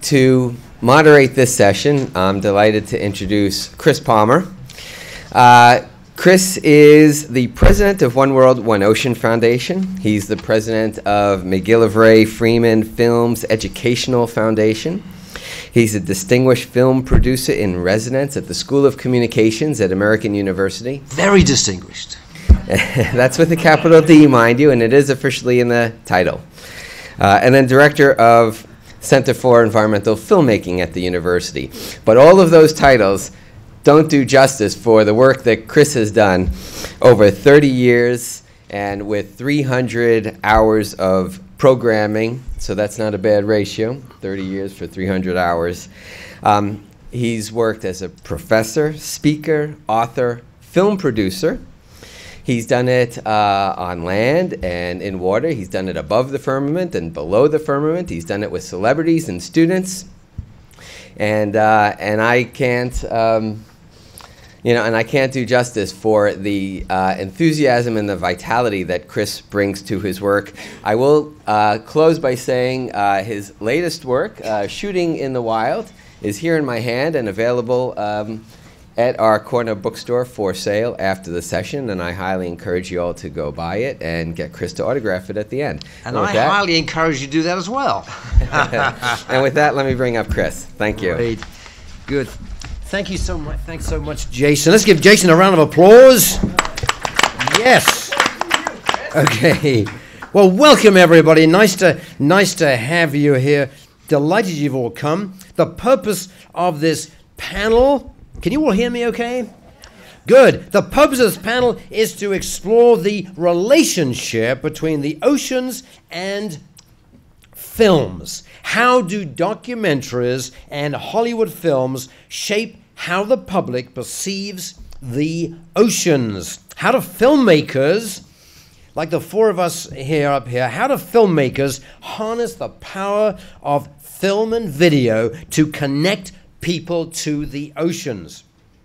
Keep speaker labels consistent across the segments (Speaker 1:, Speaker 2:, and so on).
Speaker 1: To moderate this session, I'm delighted to introduce Chris Palmer. Chris is the president of One World, One Ocean Foundation. He's the president of McGillivray Freeman Films Educational Foundation. He's a distinguished film producer in residence at the School of Communications at American University.
Speaker 2: Very distinguished.
Speaker 1: That's with a capital D, mind you, and it is officially in the title. And then director of Center for Environmental Filmmaking at the university. But all of those titles don't do justice for the work that Chris has done over 30 years and with 300 hours of programming, so that's not a bad ratio, 30 years for 300 hours. He's worked as a professor, speaker, author, film producer. He's done it on land and in water. He's done it above the firmament and below the firmament. He's done it with celebrities and students. And I can't, and I can't do justice for the enthusiasm and the vitality that Chris brings to his work. I will close by saying his latest work, Shooting in the Wild, is here in my hand and available at our corner bookstore for sale after the session, and I highly encourage you all to go buy it and get Chris to autograph it at the end.
Speaker 2: And I highly encourage you to do that as well.
Speaker 1: And with that, let me bring up Chris. Thank you.
Speaker 2: Great. Good. Thank you so much. Thanks so much, Jason. Let's give Jason a round of applause. Yes. Okay. Well, welcome everybody. Nice to have you here. Delighted you've all come. The purpose of this panel. Can you all hear me okay? Good. The purpose of this panel is to explore the relationship between the oceans and films. How do documentaries and Hollywood films shape how the public perceives the oceans? How do filmmakers, like the four of us up here, how do filmmakers harness the power of film and video to connect people to the oceans?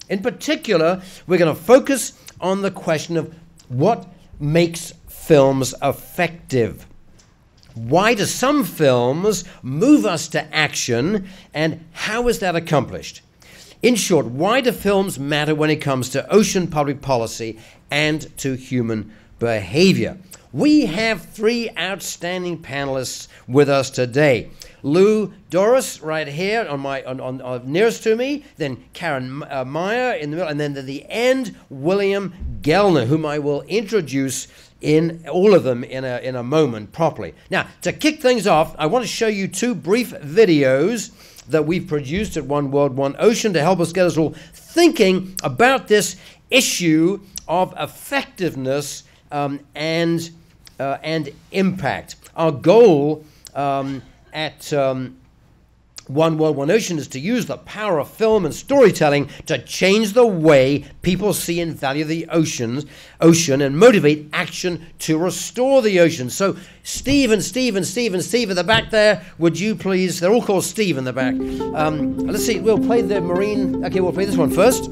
Speaker 2: In particular, we're going to focus on the question of what makes films effective. Why do some films move us to action, and how is that accomplished? In short, why do films matter when it comes to ocean public policy and to human behavior? We have three outstanding panelists with us today. Lou Doris right here on nearest to me, then Karen Meyer in the middle, and then at the end, William Gellner, whom I will introduce in all of them in a moment properly. Now, to kick things off, I want to show you two brief videos that we've produced at One World, One Ocean to help us get us all thinking about this issue of effectiveness and impact. Our goal at One World, One Ocean is to use the power of film and storytelling to change the way people see and value the ocean and motivate action to restore the ocean. So Steve at the back there, would you please, they're all called Steve in the back. Let's see, we'll play the marine, okay, we'll play this one first.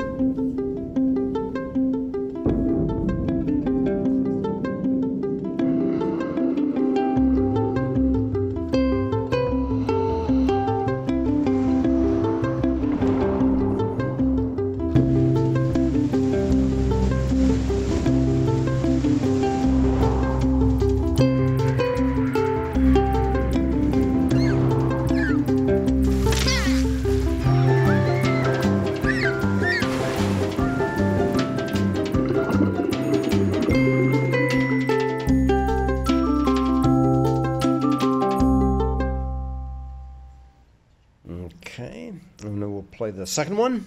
Speaker 2: Play the second one,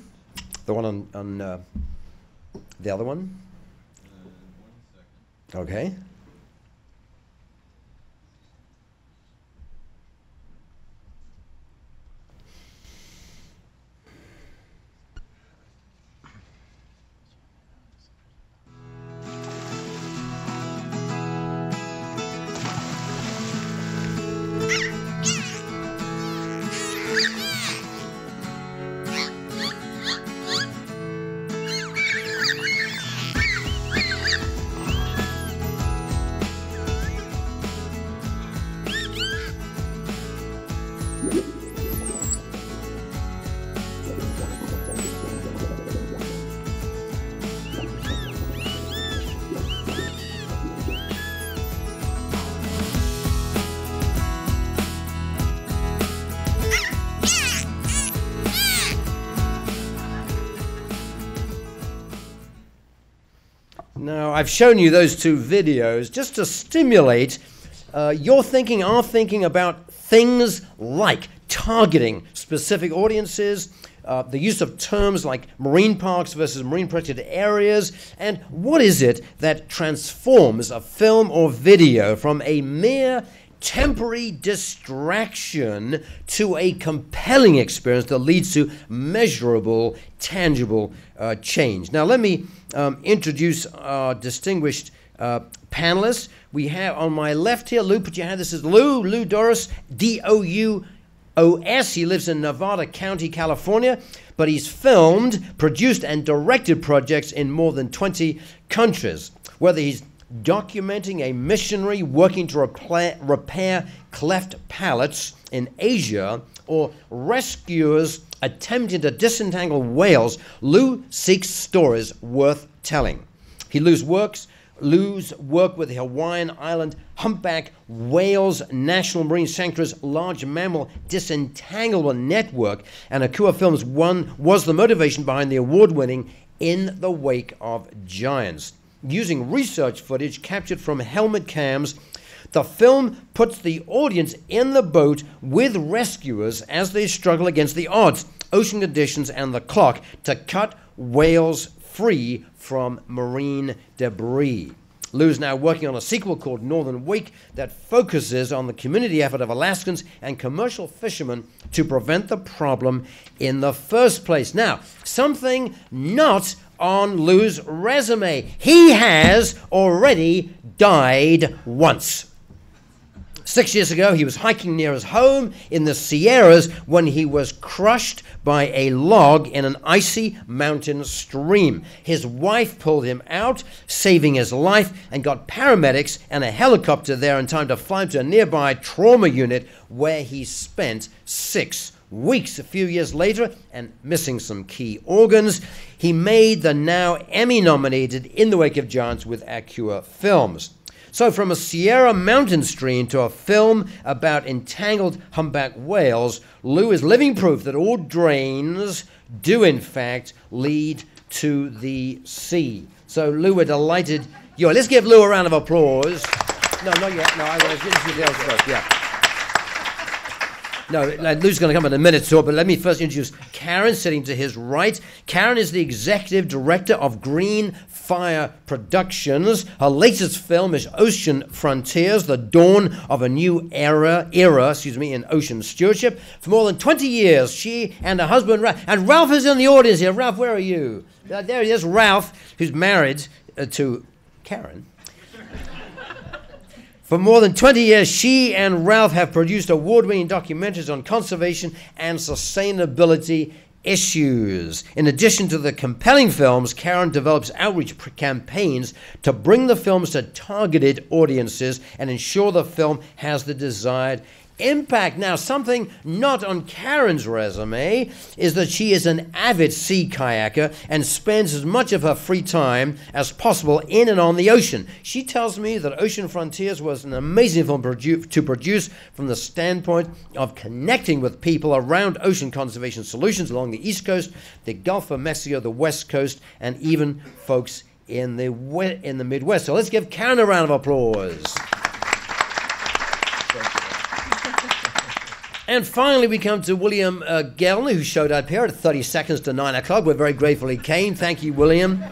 Speaker 2: the one on the other one. 1 second. Okay. I've shown you those two videos just to stimulate your thinking, our thinking about things like targeting specific audiences, the use of terms like marine parks versus marine protected areas, and what is it that transforms a film or video from a mere temporary distraction to a compelling experience that leads to measurable, tangible change. Now, let me introduce our distinguished panelists. We have on my left here, Lou, put your hand. This is Lou Doros, D-O-U-O-S. He lives in Nevada County, California, but he's filmed, produced, and directed projects in more than 20 countries. Whether he's documenting a missionary working to repair cleft palates in Asia or rescuers attempting to disentangle whales, Lou seeks stories worth telling. Lou's work with the Hawaiian Island humpback whales National Marine Sanctuary's large mammal disentanglement network and Akua Films was the motivation behind the award-winning In the Wake of Giants. Using research footage captured from helmet cams, the film puts the audience in the boat with rescuers as they struggle against the odds, ocean conditions, and the clock to cut whales free from marine debris. Lou's now working on a sequel called Northern Wake that focuses on the community effort of Alaskans and commercial fishermen to prevent the problem in the first place. Now, something not on Lou's resume. He has already died once. 6 years ago, he was hiking near his home in the Sierras when he was crushed by a log in an icy mountain stream. His wife pulled him out, saving his life, and got paramedics and a helicopter there in time to fly him to a nearby trauma unit where he spent 6 weeks. A few years later, and missing some key organs, he made the now Emmy-nominated In the Wake of Giants with Akua Films. So from a Sierra mountain stream to a film about entangled humpback whales, Lou is living proof that all drains do in fact lead to the sea. So Lou, we're delighted. Let's give Lou a round of applause. No, not yet. No, I was introducing the else first. Yeah. No, Lou's going to come in a minute, but let me first introduce Karen, sitting to his right. Karen is the executive director of Green Fire Productions. Her latest film is Ocean Frontiers, the dawn of a new era in ocean stewardship. For more than 20 years, she and her husband, Ralph is in the audience here. Ralph, where are you? There he is, Ralph, who's married to Karen. For more than 20 years, she and Ralph have produced award-winning documentaries on conservation and sustainability issues. In addition to the compelling films, Karen develops outreach campaigns to bring the films to targeted audiences and ensure the film has the desired impact. Now, something not on Karen's resume is that she is an avid sea kayaker and spends as much of her free time as possible in and on the ocean. She tells me that Ocean Frontiers was an amazing film to produce from the standpoint of connecting with people around ocean conservation solutions along the East Coast, the Gulf of Mexico, the West Coast, and even folks in the Midwest. So let's give Karen a round of applause. And finally, we come to William Gellner, who showed up here at 30 seconds to 9 o'clock. We're very grateful he came. Thank you, William.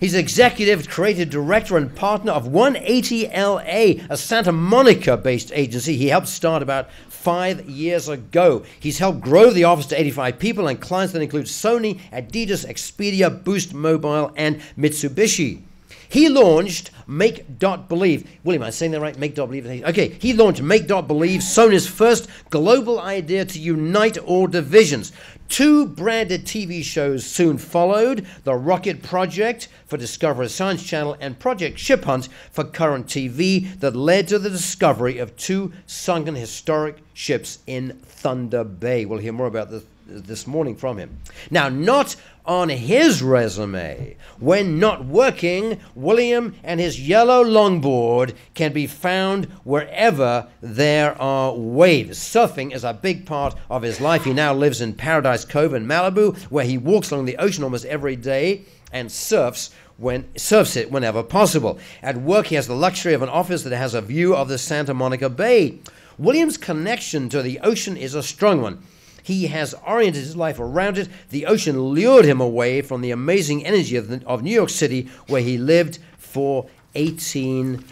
Speaker 2: He's executive, creative director, and partner of 180LA, a Santa Monica-based agency he helped start about 5 years ago. He's helped grow the office to 85 people and clients that include Sony, Adidas, Expedia, Boost Mobile, and Mitsubishi. He launched Make.Believe. William, am I saying that right? Make.Believe. Okay, he launched Make.Believe, Sony's first global idea to unite all divisions. 2 branded TV shows soon followed, The Rocket Project for Discovery Science Channel and Project Ship Hunt for Current TV, that led to the discovery of 2 sunken historic ships in Thunder Bay. We'll hear more about this morning from him. Now, not on his resume, when not working, William and his yellow longboard can be found wherever there are waves. Surfing is a big part of his life. He now lives in Paradise Cove in Malibu, where he walks along the ocean almost every day and surfs whenever possible. At work, he has the luxury of an office that has a view of the Santa Monica Bay. William's connection to the ocean is a strong one. He has oriented his life around it. The ocean lured him away from the amazing energy of New York City, where he lived for 18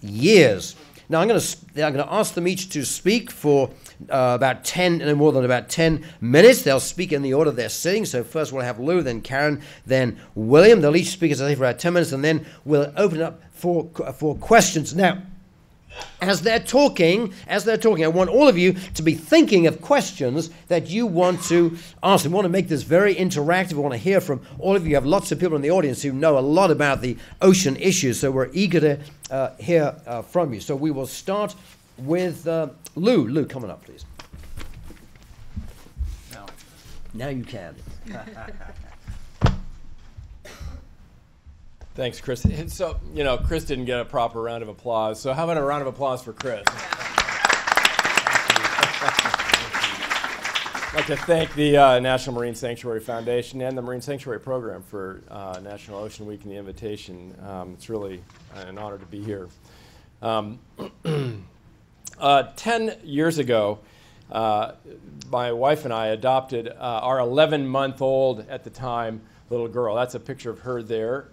Speaker 2: years. Now, I'm going to ask them each to speak for about 10, no more than about 10 minutes. They'll speak in the order they're sitting. So first we'll have Lou, then Karen, then William. They'll each speak, as I say, for about 10 minutes, and then we'll open up for questions. Now, as they're talking, I want all of you to be thinking of questions that you want to ask. We want to make this very interactive. We want to hear from all of you. You have lots of people in the audience who know a lot about the ocean issues, so we're eager to hear from you. So we will start with Lou. Lou, come on up, please. Now you can.
Speaker 3: Thanks, Chris. So, Chris didn't get a proper round of applause, so how about a round of applause for Chris? I'd like to thank the National Marine Sanctuary Foundation and the Marine Sanctuary Program for National Ocean Week and the invitation. It's really an honor to be here. 10 years ago, my wife and I adopted our 11-month-old at the time little girl. That's a picture of her there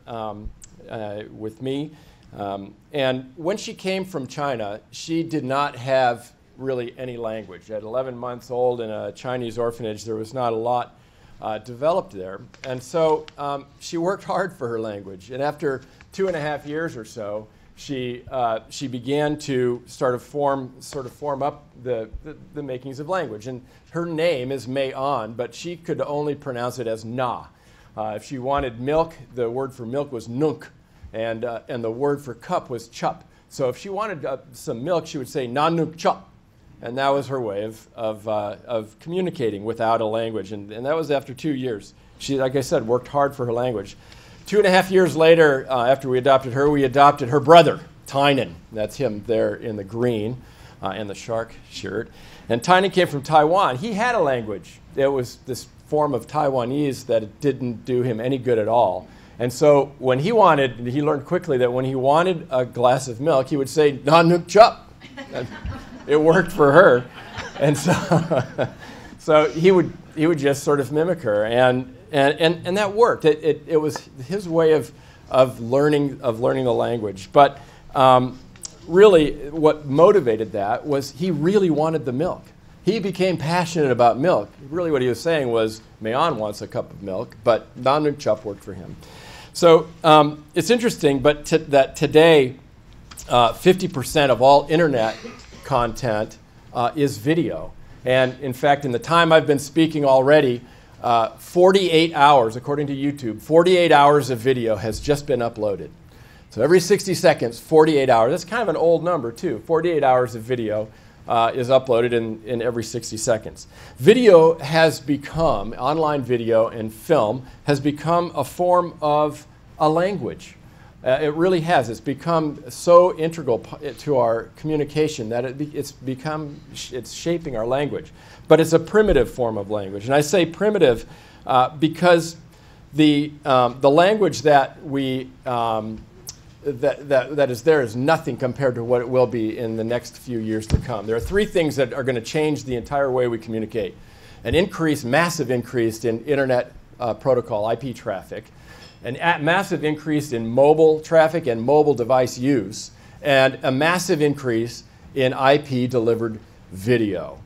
Speaker 3: with me. And when she came from China, she did not have really any language. At 11 months old in a Chinese orphanage, there was not a lot developed there. And so she worked hard for her language. And after 2.5 years or so, she began to sort of form up the makings of language. And her name is Mei An, but she could only pronounce it as Na. If she wanted milk, the word for milk was nunk, and the word for cup was chup. So if she wanted some milk, she would say na nuk chup, and that was her way of communicating without a language. And that was after 2 years. She, like I said, worked hard for her language. 2.5 years later, after we adopted her brother, Tynan. That's him there in the green, in the shark shirt. And Tynan came from Taiwan. He had a language. It was this form of Taiwanese that it didn't do him any good at all. And so when he learned quickly that when he wanted a glass of milk, he would say, "Na nuk chup." It worked for her. And so he would just sort of mimic her, and that worked. It was his way of learning the language. But really what motivated that was he really wanted the milk. He became passionate about milk. Really what he was saying was, Mayan wants a cup of milk, but Na nuk chup worked for him. So it's interesting, but that today 50% of all internet content is video. And in fact, in the time I've been speaking already, 48 hours, according to YouTube, 48 hours of video has just been uploaded. So every 60 seconds, 48 hours. That's kind of an old number, too. 48 hours of video is uploaded in every 60 seconds. Video has become, online video and film, has become a form of a language. It really has. It's become so integral to our communication that it's shaping our language. But it's a primitive form of language. And I say primitive because the language that we that is there is nothing compared to what it will be in the next few years to come. There are three things that are going to change the entire way we communicate. An increase, massive increase in internet protocol, IP traffic, a massive increase in mobile traffic and mobile device use, and a massive increase in IP-delivered video.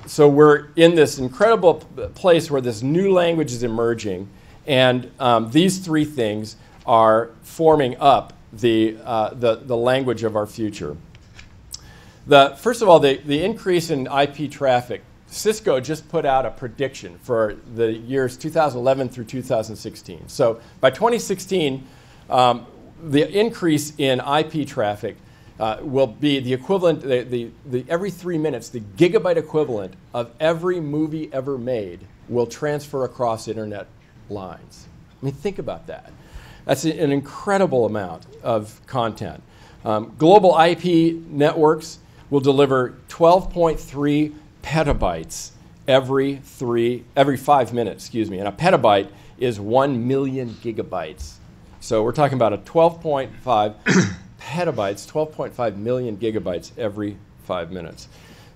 Speaker 3: So we're in this incredible place where this new language is emerging, and these three things are forming up the language of our future. First of all, the increase in IP traffic, Cisco just put out a prediction for the years 2011 through 2016. So by 2016, the increase in IP traffic will be the equivalent, every 3 minutes, the gigabyte equivalent of every movie ever made will transfer across internet lines. I mean, think about that. That's an incredible amount of content. Global IP networks will deliver 12.3 petabytes every 5 minutes, and a petabyte is 1 million gigabytes. So we're talking about a 12.5 petabytes, 12.5 million gigabytes every 5 minutes.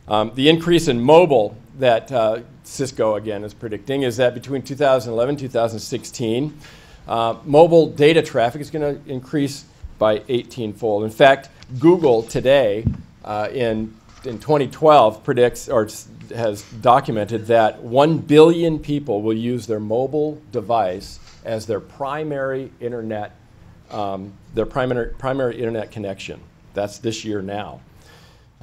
Speaker 3: The increase in mobile that Cisco, again, is predicting is that between 2011 and 2016, mobile data traffic is going to increase by 18-fold. In fact, Google today, in 2012, predicts or has documented that 1 billion people will use their mobile device as their primary internet, primary internet connection. That's this year now.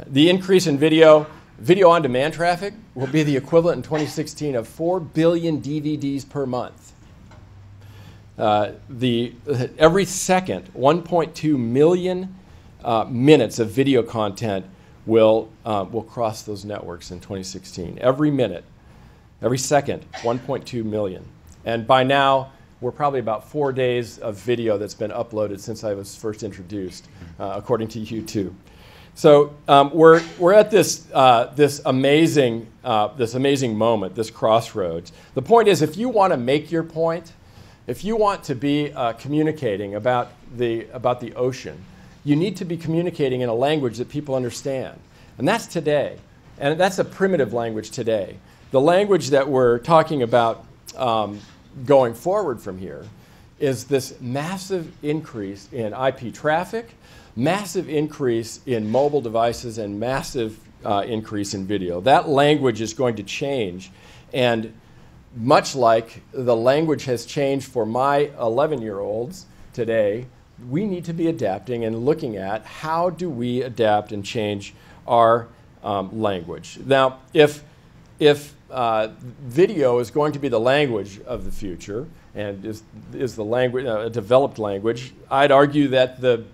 Speaker 3: The increase in video on-demand traffic will be the equivalent in 2016 of 4 billion DVDs per month. Every second, 1.2 million minutes of video content will cross those networks in 2016. Every minute, every second, 1.2 million. And by now, we're probably about 4 days of video that's been uploaded since I was first introduced, according to YouTube. So we're at this amazing moment, this crossroads. The point is, if you want to make your point, if you want to be communicating about the ocean, you need to be communicating in a language that people understand. And that's today. And that's a primitive language today. The language that we're talking about going forward from here is this massive increase in IP traffic, massive increase in mobile devices, and massive increase in video. That language is going to change. And much like the language has changed for my 11-year-olds today, we need to be adapting and looking at how do we adapt and change our language. Now, if video is going to be the language of the future and is the language, a developed language, I'd argue that the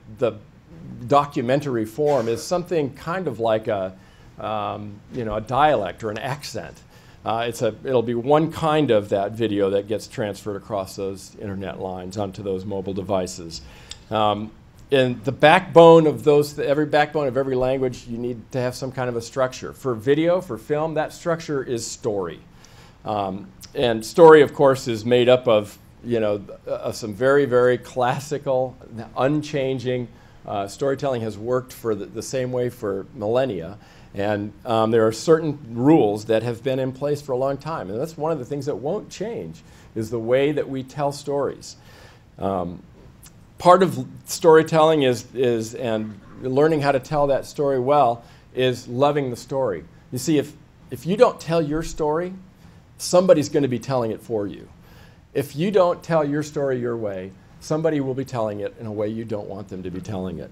Speaker 3: documentary form is something kind of like a dialect or an accent. It'll be one kind of that video that gets transferred across those internet lines onto those mobile devices. And the backbone of every backbone of every language, you need to have some kind of a structure. For video, for film, that structure is story. And story, of course, is made up of some very, very classical, unchanging storytelling has worked for the same way for millennia. And there are certain rules that have been in place for a long time. And that's one of the things that won't change, is the way that we tell stories. Part of storytelling is and learning how to tell that story well is loving the story. You see, if you don't tell your story, somebody's going to be telling it for you. If you don't tell your story your way, somebody will be telling it in a way you don't want them to be telling it.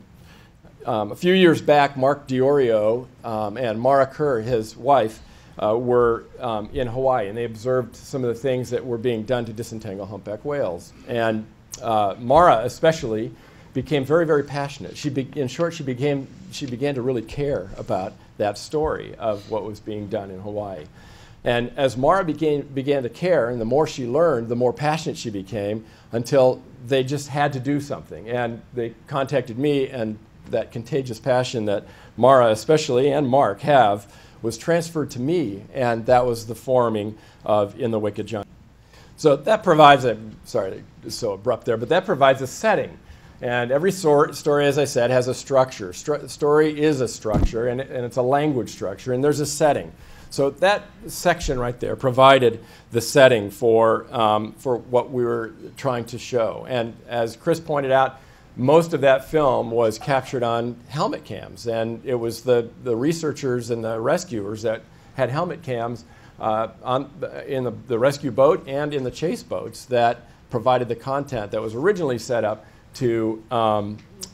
Speaker 3: A few years back, Mark Diorio and Mara Kerr, his wife, were in Hawaii, and they observed some of the things that were being done to disentangle humpback whales. And Mara especially became very, very passionate. In short, she began to really care about that story of what was being done in Hawaii. And as Mara began to care, and the more she learned, the more passionate she became, until they just had to do something. And they contacted me, and that contagious passion that Mara especially and Mark have was transferred to me, and that was the forming of In the Wicked Giant. So that provides sorry, it's so abrupt there, but that provides a setting. And every story, as I said, has a structure. Story is a structure, and it's a language structure, and there's a setting. So that section right there provided the setting for what we were trying to show. And as Chris pointed out, most of that film was captured on helmet cams, and it was the researchers and the rescuers that had helmet cams in the rescue boat and in the chase boats that provided the content that was originally set up to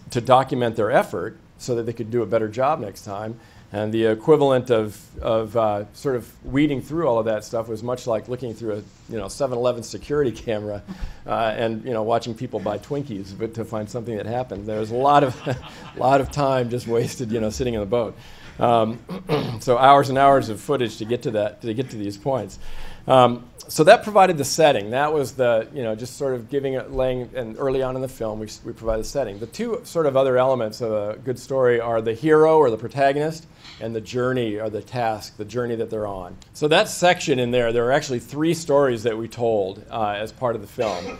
Speaker 3: document their effort so that they could do a better job next time. And the equivalent of sort of weeding through all of that stuff was much like looking through a 7-Eleven security camera and watching people buy Twinkies, but to find something that happened. There was a lot of time just wasted sitting in the boat. So hours and hours of footage to get to these points. So that provided the setting. That was the just sort of and early on in the film we provide the setting. The two sort of other elements of a good story are the hero or the protagonist and the journey or the task, the journey that they're on. So that section in there are actually 3 stories that we told as part of the film.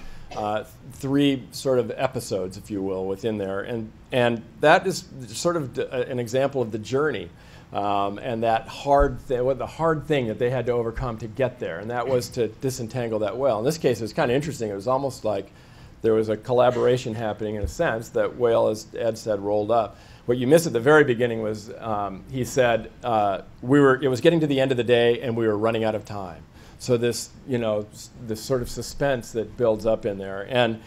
Speaker 3: 3 sort of episodes, if you will, within there. And that is sort of an example of the journey and that the hard thing that they had to overcome to get there. And that was to disentangle that whale. In this case, it was kind of interesting. It was almost like there was a collaboration happening in a sense. That whale, as Ed said, rolled up. What you missed at the very beginning was he said it was getting to the end of the day and we were running out of time. So this, this sort of suspense that builds up in there. And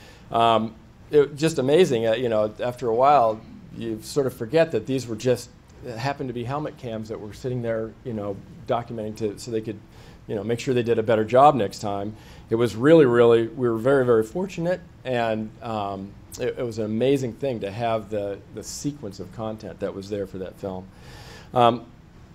Speaker 3: it just amazing, after a while, you sort of forget that these were just, happened to be helmet cams that were sitting there, documenting so they could, make sure they did a better job next time. It was really, we were very, very fortunate, and it was an amazing thing to have the sequence of content that was there for that film.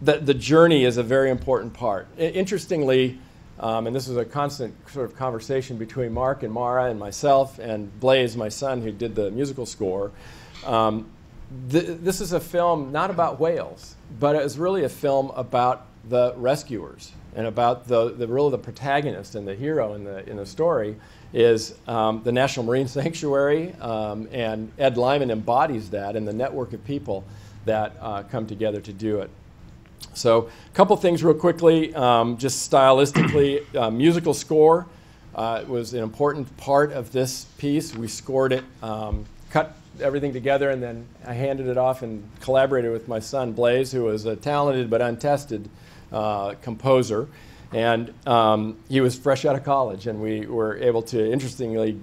Speaker 3: The journey is a very important part. Interestingly, and this was a constant sort of conversation between Mark and Mara and myself and Blaze, my son, who did the musical score. This is a film not about whales, but it was really a film about the rescuers and about the protagonist and the hero in the story is the National Marine Sanctuary, and Ed Lyman embodies that and the network of people that come together to do it. So a couple things real quickly, just stylistically. Musical score was an important part of this piece. We scored it, cut everything together, and then I handed it off and collaborated with my son Blaze, who was a talented but untested composer. And he was fresh out of college, and we were able to, interestingly,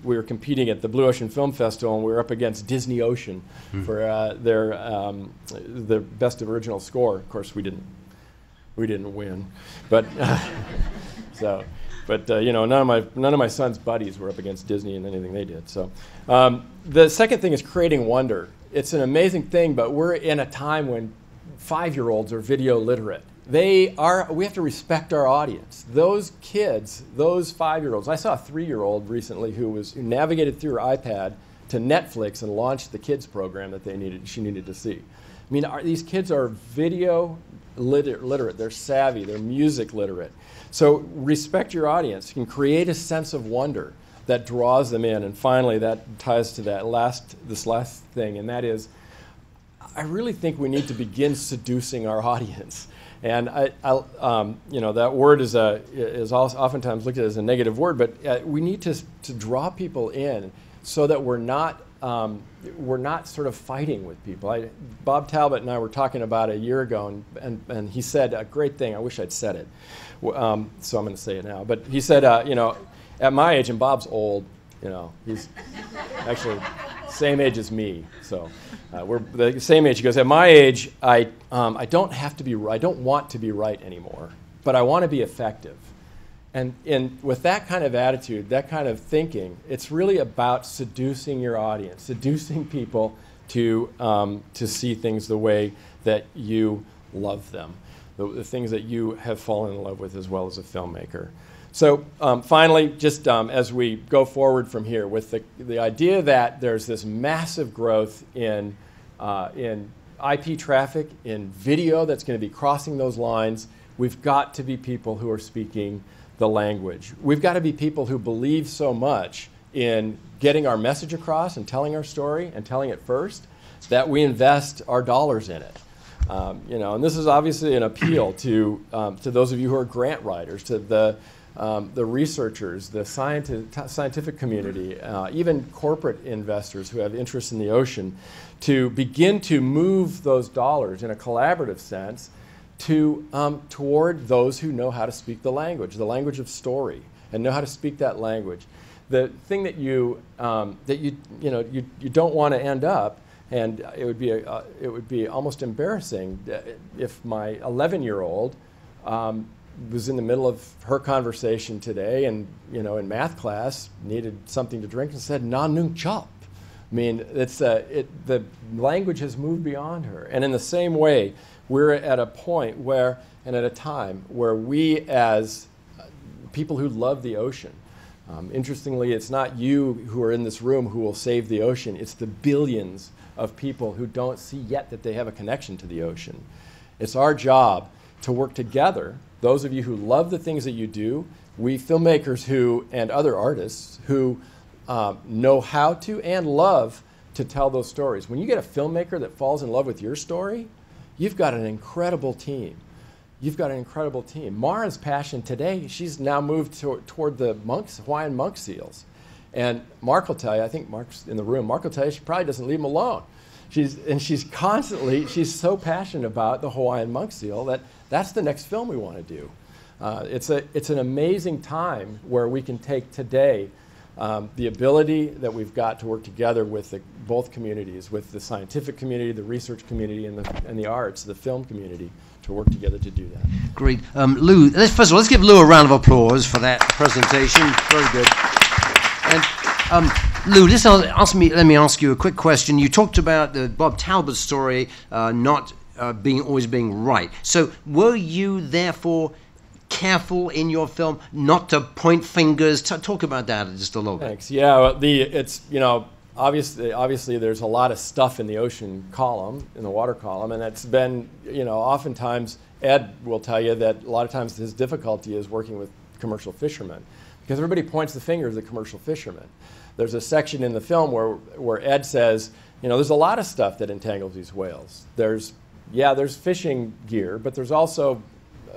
Speaker 3: we were competing at the Blue Ocean Film Festival, and we were up against Disney Ocean for their best original score. Of course, we didn't win, but none of my son's buddies were up against Disney in anything they did. So the second thing is creating wonder. It's an amazing thing, but we're in a time when 5-year-olds are video literate. We have to respect our audience. Those kids, those 5-year-olds. I saw a 3-year-old recently who navigated through her iPad to Netflix and launched the kids program that she needed to see. I mean, these kids are video literate. They're savvy. They're music literate. So respect your audience. You can create a sense of wonder that draws them in. And finally, that ties to this last thing, and that is, I really think we need to begin seducing our audience. And that word is oftentimes looked at as a negative word, but we need to draw people in so that we're not sort of fighting with people. Bob Talbot and I were talking about it a year ago, and he said a great thing. I wish I'd said it, so I'm going to say it now. But he said, at my age, and Bob's old, he's actually same age as me, so we're the same age. He goes, at my age, I don't want to be right anymore, but I want to be effective. And with that kind of attitude, that kind of thinking, it's really about seducing your audience, seducing people to see things the way that you love them, the things that you have fallen in love with as well as a filmmaker. So finally, just as we go forward from here, with the idea that there's this massive growth in IP traffic, in video that's going to be crossing those lines, we've got to be people who are speaking the language. We've got to be people who believe so much in getting our message across and telling our story and telling it first that we invest our dollars in it. And this is obviously an appeal to those of you who are grant writers, to the researchers, the scientific community, even corporate investors who have interest in the ocean, to begin to move those dollars in a collaborative sense toward those who know how to speak the language of story, and know how to speak that language. The thing that you don't want to end up, and it would be almost embarrassing if my 11-year-old was in the middle of her conversation today, and in math class needed something to drink and said "na nung chop." I mean, the language has moved beyond her, and in the same way, we're at a point where, and at a time where we, as people who love the ocean, interestingly, it's not you who are in this room who will save the ocean. It's the billions of people who don't see yet that they have a connection to the ocean. It's our job to work together. Those of you who love the things that you do, we filmmakers who, and other artists who know how to and love to tell those stories. When you get a filmmaker that falls in love with your story, you've got an incredible team. You've got an incredible team. Mara's passion today, she's now moved toward the monks, Hawaiian monk seals. And Mark will tell you, I think Mark's in the room, Mark will tell you she probably doesn't leave him alone. She's constantly, she's so passionate about the Hawaiian monk seal that that's the next film we want to do. It's an amazing time where we can take today the ability that we've got to work together with both communities, with the scientific community, the research community, and the arts, the film community, to work together to do that.
Speaker 2: Great. Lou, first of all, let's give Lou a round of applause for that presentation. Very good. And Lou, let me ask you a quick question. You talked about the Bob Talbot story not always being right. So were you therefore careful in your film not to point fingers? Talk about that just a little bit.
Speaker 3: Thanks. Yeah, it's, you know, obviously there's a lot of stuff in the ocean column, in the water column, and it's been, you know, oftentimes Ed will tell you that a lot of times his difficulty is working with commercial fishermen because everybody points the finger at the commercial fishermen. There's a section in the film where Ed says, you know, there's a lot of stuff that entangles these whales. There's fishing gear, but there's also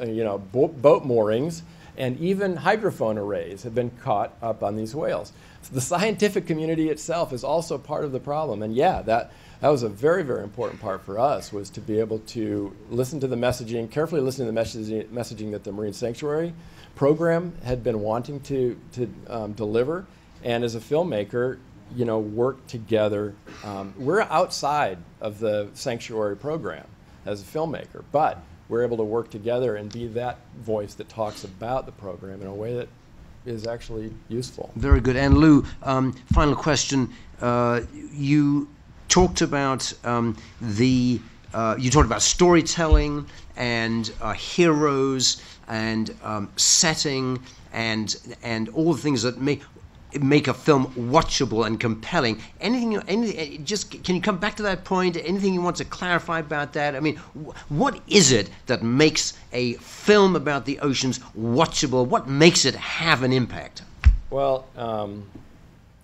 Speaker 3: you know, boat moorings, and even hydrophone arrays have been caught up on these whales. So the scientific community itself is also part of the problem. And yeah, that was a very, very important part for us, was to be able to listen to the messaging, carefully listen to the messaging that the Marine Sanctuary program had been wanting to deliver. And as a filmmaker, you know, work together. We're outside of the Sanctuary program as a filmmaker, but we're able to work together and be that voice that talks about the program in a way that is actually useful.
Speaker 2: Very good. And Lou, final question. You talked about storytelling and heroes and setting and all the things that make a film watchable and compelling. Can you come back to that point? Anything you want to clarify about that? I mean, what is it that makes a film about the oceans watchable? What makes it have an impact?
Speaker 3: Well,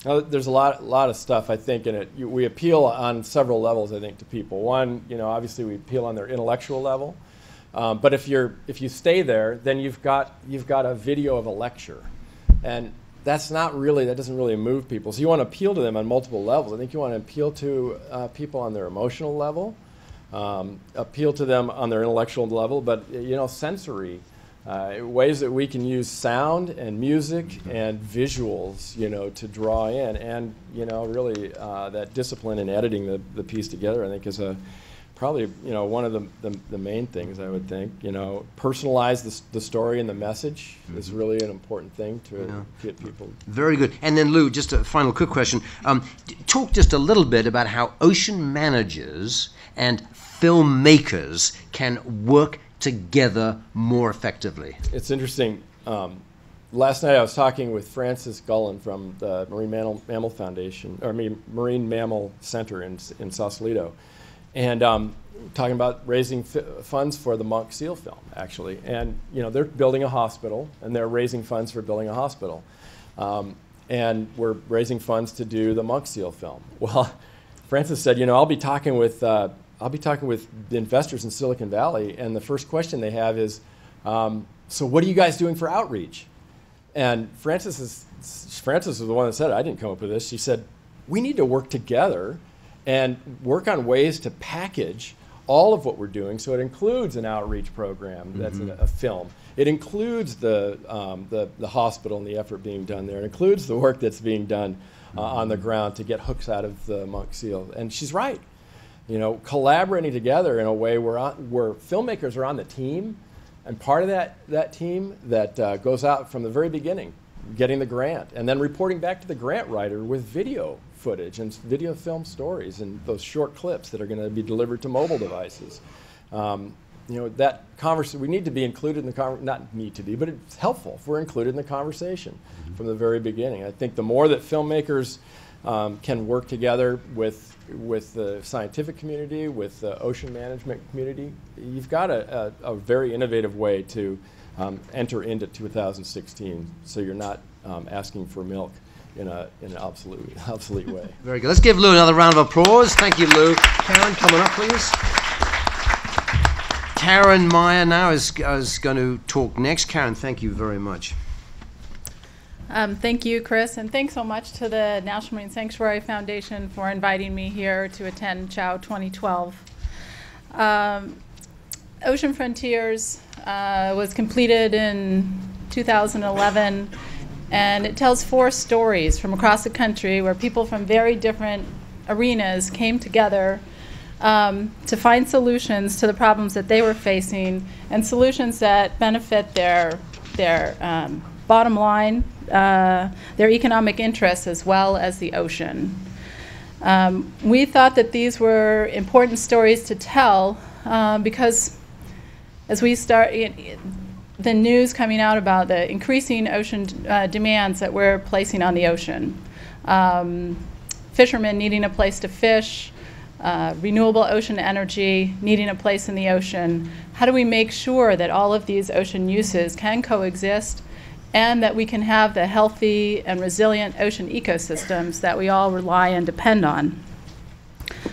Speaker 3: there's a lot of stuff, I think, in it. We appeal on several levels, I think, to people. One, you know, obviously we appeal on their intellectual level. But if you stay there, then you've got a video of a lecture. And that doesn't really move people. So you want to appeal to them on multiple levels. I think you want to appeal to people on their emotional level, appeal to them on their intellectual level, but, you know, sensory, ways that we can use sound and music and visuals, you know, to draw in. And, you know, really that discipline in editing the piece together, I think, is probably, you know, one of the main things, I would think. You know, personalize the story and the message is really an important thing to get people.
Speaker 2: Very good. And then Lou, just a final quick question. Talk just a little bit about how ocean managers and filmmakers can work together more effectively. It's
Speaker 3: interesting. Last night I was talking with Francis Gullen from the Marine Mammal Foundation, or Marine Mammal Center in Sausalito. And talking about raising funds for the monk seal film, actually. And, you know, they're building a hospital, and they're raising funds for building a hospital. And we're raising funds to do the monk seal film. Well, Francis said, you know, I'll be talking with the investors in Silicon Valley, and the first question they have is, so what are you guys doing for outreach? And Francis is the one that said it. I didn't come up with this. She said, we need to work together and work on ways to package all of what we're doing, so it includes an outreach program that's a film. It includes the hospital and the effort being done there. It includes the work that's being done on the ground to get hooks out of the monk seal. And she's right. You know, collaborating together in a way where filmmakers are on the team, and part of that team that goes out from the very beginning, getting the grant, and then reporting back to the grant writer with video footage and video film stories and those short clips that are going to be delivered to mobile devices. You know, that conversation, we need to be included in the conversation, not need to be, but it's helpful if we're included in the conversation from the very beginning. I think the more that filmmakers can work together with with the scientific community, with the ocean management community. You've got a very innovative way to enter into 2016, so you're not asking for milk in an obsolete way.
Speaker 2: Very good. Let's give Lou another round of applause. Thank you, Lou. Karen, coming up, please. Karen Meyer now is going to talk next. Karen, thank you very much.
Speaker 4: Thank you, Chris, and thanks so much to the National Marine Sanctuary Foundation for inviting me here to attend CHOW 2012. Ocean Frontiers was completed in 2011, and it tells 4 stories from across the country where people from very different arenas came together to find solutions to the problems that they were facing, and solutions that benefit their bottom line, their economic interests, as well as the ocean. We thought that these were important stories to tell because as we start, the news coming out about the increasing ocean demands that we're placing on the ocean. Fishermen needing a place to fish, renewable ocean energy needing a place in the ocean. How do we make sure that all of these ocean uses can coexist and that we can have the healthy and resilient ocean ecosystems that we all rely and depend on?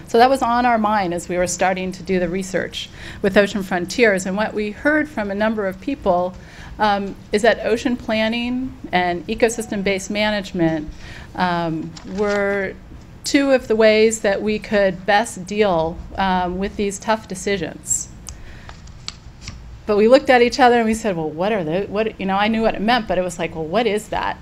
Speaker 4: So that was on our mind as we were starting to do the research with Ocean Frontiers. And what we heard from a number of people is that ocean planning and ecosystem-based management were 2 of the ways that we could best deal with these tough decisions. But we looked at each other and we said, well, what are those? What, I knew what it meant, but it was like, well, what is that?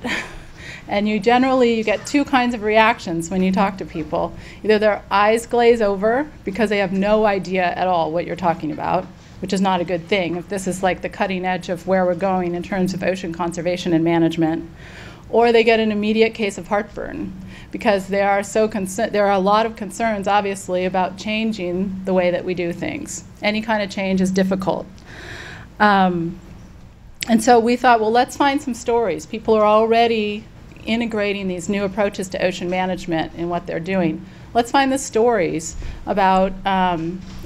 Speaker 4: And you get 2 kinds of reactions when you talk to people. Either their eyes glaze over because they have no idea at all what you're talking about, which is not a good thing if this is like the cutting edge of where we're going in terms of ocean conservation and management. Or they get an immediate case of heartburn because they are there are a lot of concerns, obviously, about changing the way that we do things. Any kind of change is difficult. And so we thought, well, let's find some stories. People are already integrating these new approaches to ocean management in what they're doing. Let's find the stories about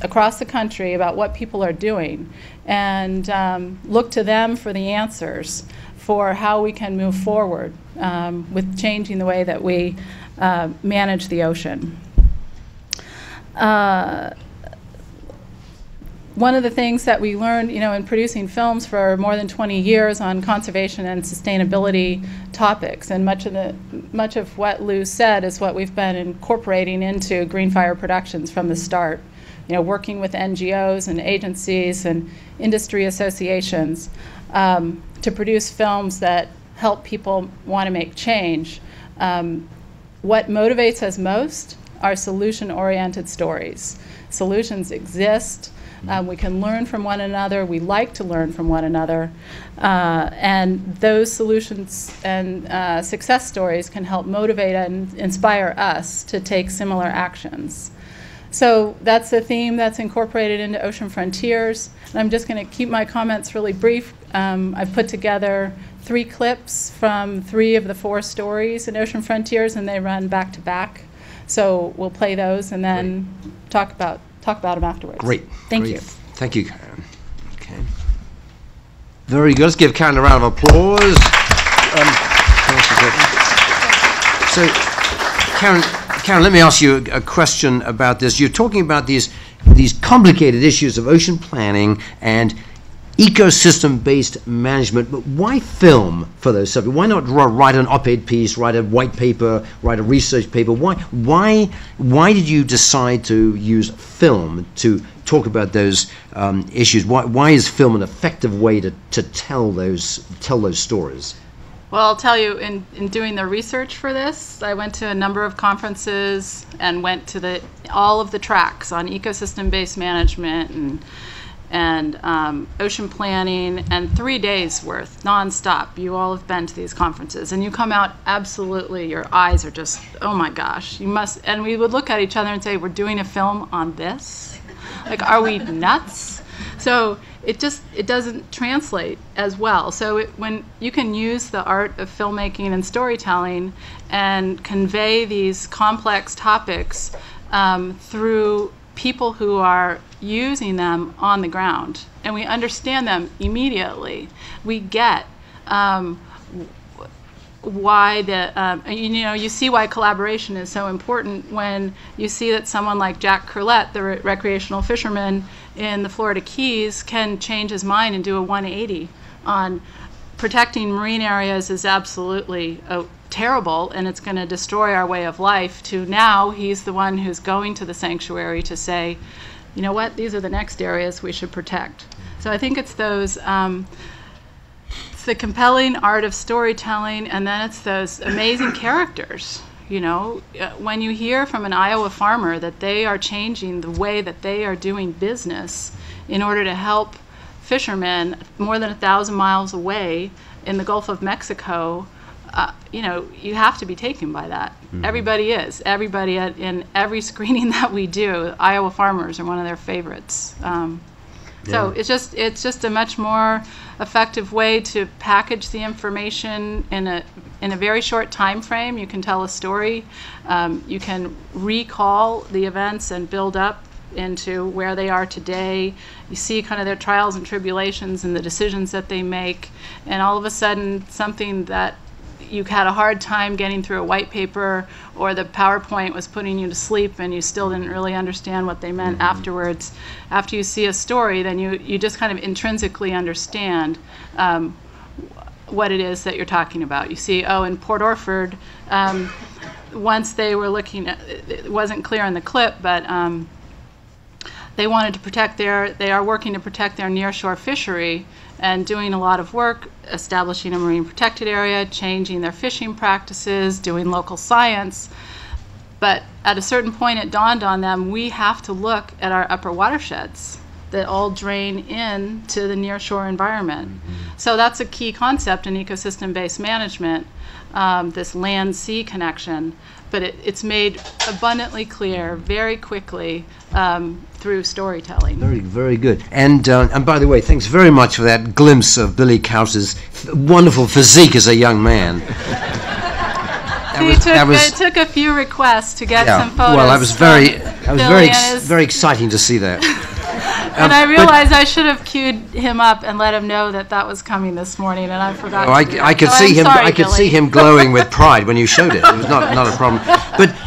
Speaker 4: across the country about what people are doing and look to them for the answers for how we can move forward with changing the way that we manage the ocean. One of the things that we learned, in producing films for more than 20 years on conservation and sustainability topics, and much of what Lou said is what we've been incorporating into Greenfire Productions from the start. Working with NGOs and agencies and industry associations to produce films that help people want to make change. What motivates us most are solution-oriented stories. Solutions exist. We can learn from one another. We like to learn from one another. And those solutions and success stories can help motivate and inspire us to take similar actions. So that's the theme that's incorporated into Ocean Frontiers. And I'm just going to keep my comments really brief. I've put together 3 clips from 3 of the 4 stories in Ocean Frontiers, and they run back to back. So we'll play those and then talk about them afterwards. Great. Thank you.
Speaker 2: Thank you, Karen. Okay. Very good. Let's give Karen a round of applause. So, Karen, let me ask you a question about this. You're talking about these complicated issues of ocean planning and ecosystem-based management, but why film for those subjects? Why not write an op-ed piece, write a white paper, write a research paper? Why did you decide to use film to talk about those issues? Why is film an effective way to tell those stories?
Speaker 4: Well, I'll tell you, in doing the research for this, I went to a number of conferences and went to all of the tracks on ecosystem-based management and ocean planning, and 3 days worth, nonstop. You all have been to these conferences, and you come out absolutely, your eyes are just, oh my gosh, you must, and we would look at each other and say, we're doing a film on this? Like, are we nuts? So it doesn't translate as well. So when you can use the art of filmmaking and storytelling and convey these complex topics through people who are using them on the ground, and we understand them immediately. We get why you see why collaboration is so important when you see that someone like Jack Curlett, the recreational fisherman in the Florida Keys, can change his mind and do a 180 on protecting marine areas is absolutely terrible and it's going to destroy our way of life, to now he's the one who's going to the sanctuary to say, you know what, these are the next areas we should protect. So I think it's those it's the compelling art of storytelling, and then it's those amazing characters. You know, when you hear from an Iowa farmer that they are changing the way that they are doing business in order to help fishermen more than 1,000 miles away in the Gulf of Mexico, you know, you have to be taken by that. Mm-hmm. Everybody is. Everybody in every screening that we do, Iowa farmers are one of their favorites. So it's just a much more effective way to package the information in a very short time frame. You can tell a story. You can recall the events and build up into where they are today. You see kind of their trials and tribulations and the decisions that they make, and all of a sudden something that you had a hard time getting through a white paper, or the PowerPoint was putting you to sleep and you still didn't really understand what they meant afterwards. After you see a story, then you just kind of intrinsically understand what it is that you're talking about. You see, oh, in Port Orford, once they were looking at, it wasn't clear in the clip, but they wanted to protect they are working to protect their nearshore fishery and doing a lot of work, establishing a marine protected area, changing their fishing practices, doing local science. But at a certain point it dawned on them, we have to look at our upper watersheds that all drain into the nearshore environment. Mm-hmm. So that's a key concept in ecosystem-based management, this land-sea connection. But it's made abundantly clear very quickly through storytelling.
Speaker 2: Very, very good. And by the way, thanks very much for that glimpse of Billy Couch's wonderful physique as a young man.
Speaker 4: It took a few requests to get some photos.
Speaker 2: Well, that was very exciting to see that.
Speaker 4: And I realized I should have queued him up and let him know that was coming this morning, and I forgot.
Speaker 2: Oh, I could see him. I could see him glowing with pride when you showed it. It was not a problem.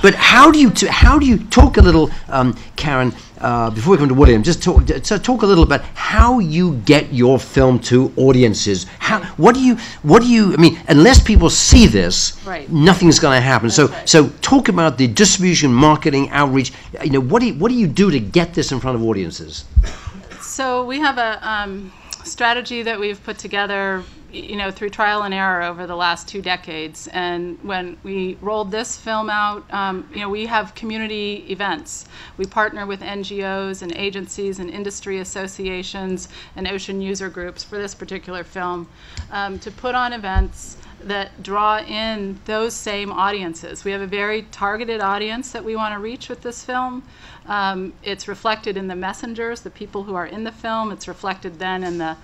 Speaker 2: But how do you talk a little, Karen? Before we come to William, just talk a little about how you get your film to audiences. What do you? I mean, unless people see this,
Speaker 4: right,
Speaker 2: nothing's going to happen.
Speaker 4: That's
Speaker 2: so talk about the distribution, marketing, outreach. You know, what do you do to get this in front of audiences?
Speaker 4: So we have a strategy that we've put together, you know, through trial and error over the last 2 decades. And when we rolled this film out, you know, we have community events. We partner with NGOs and agencies and industry associations and ocean user groups for this particular film to put on events that draw in those same audiences. We have a very targeted audience that we want to reach with this film. It's reflected in the messengers, the people who are in the film. It's reflected then in the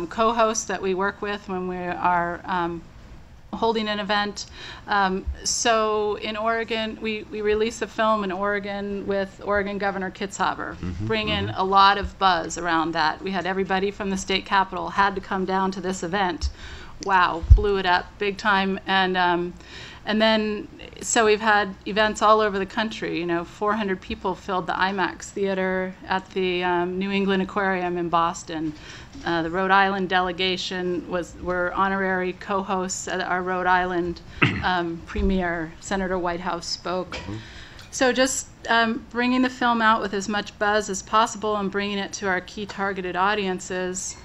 Speaker 4: co-hosts that we work with when we are holding an event. So in Oregon, we released a film in Oregon with Oregon Governor Kitzhaber, bring in a lot of buzz around that. We had everybody from the state capitol had to come down to this event. Wow, blew it up big time. And then, so we've had events all over the country. You know, 400 people filled the IMAX theater at the New England Aquarium in Boston. The Rhode Island delegation were honorary co-hosts at our Rhode Island premiere. Senator Whitehouse spoke. So just bringing the film out with as much buzz as possible and bringing it to our key targeted audiences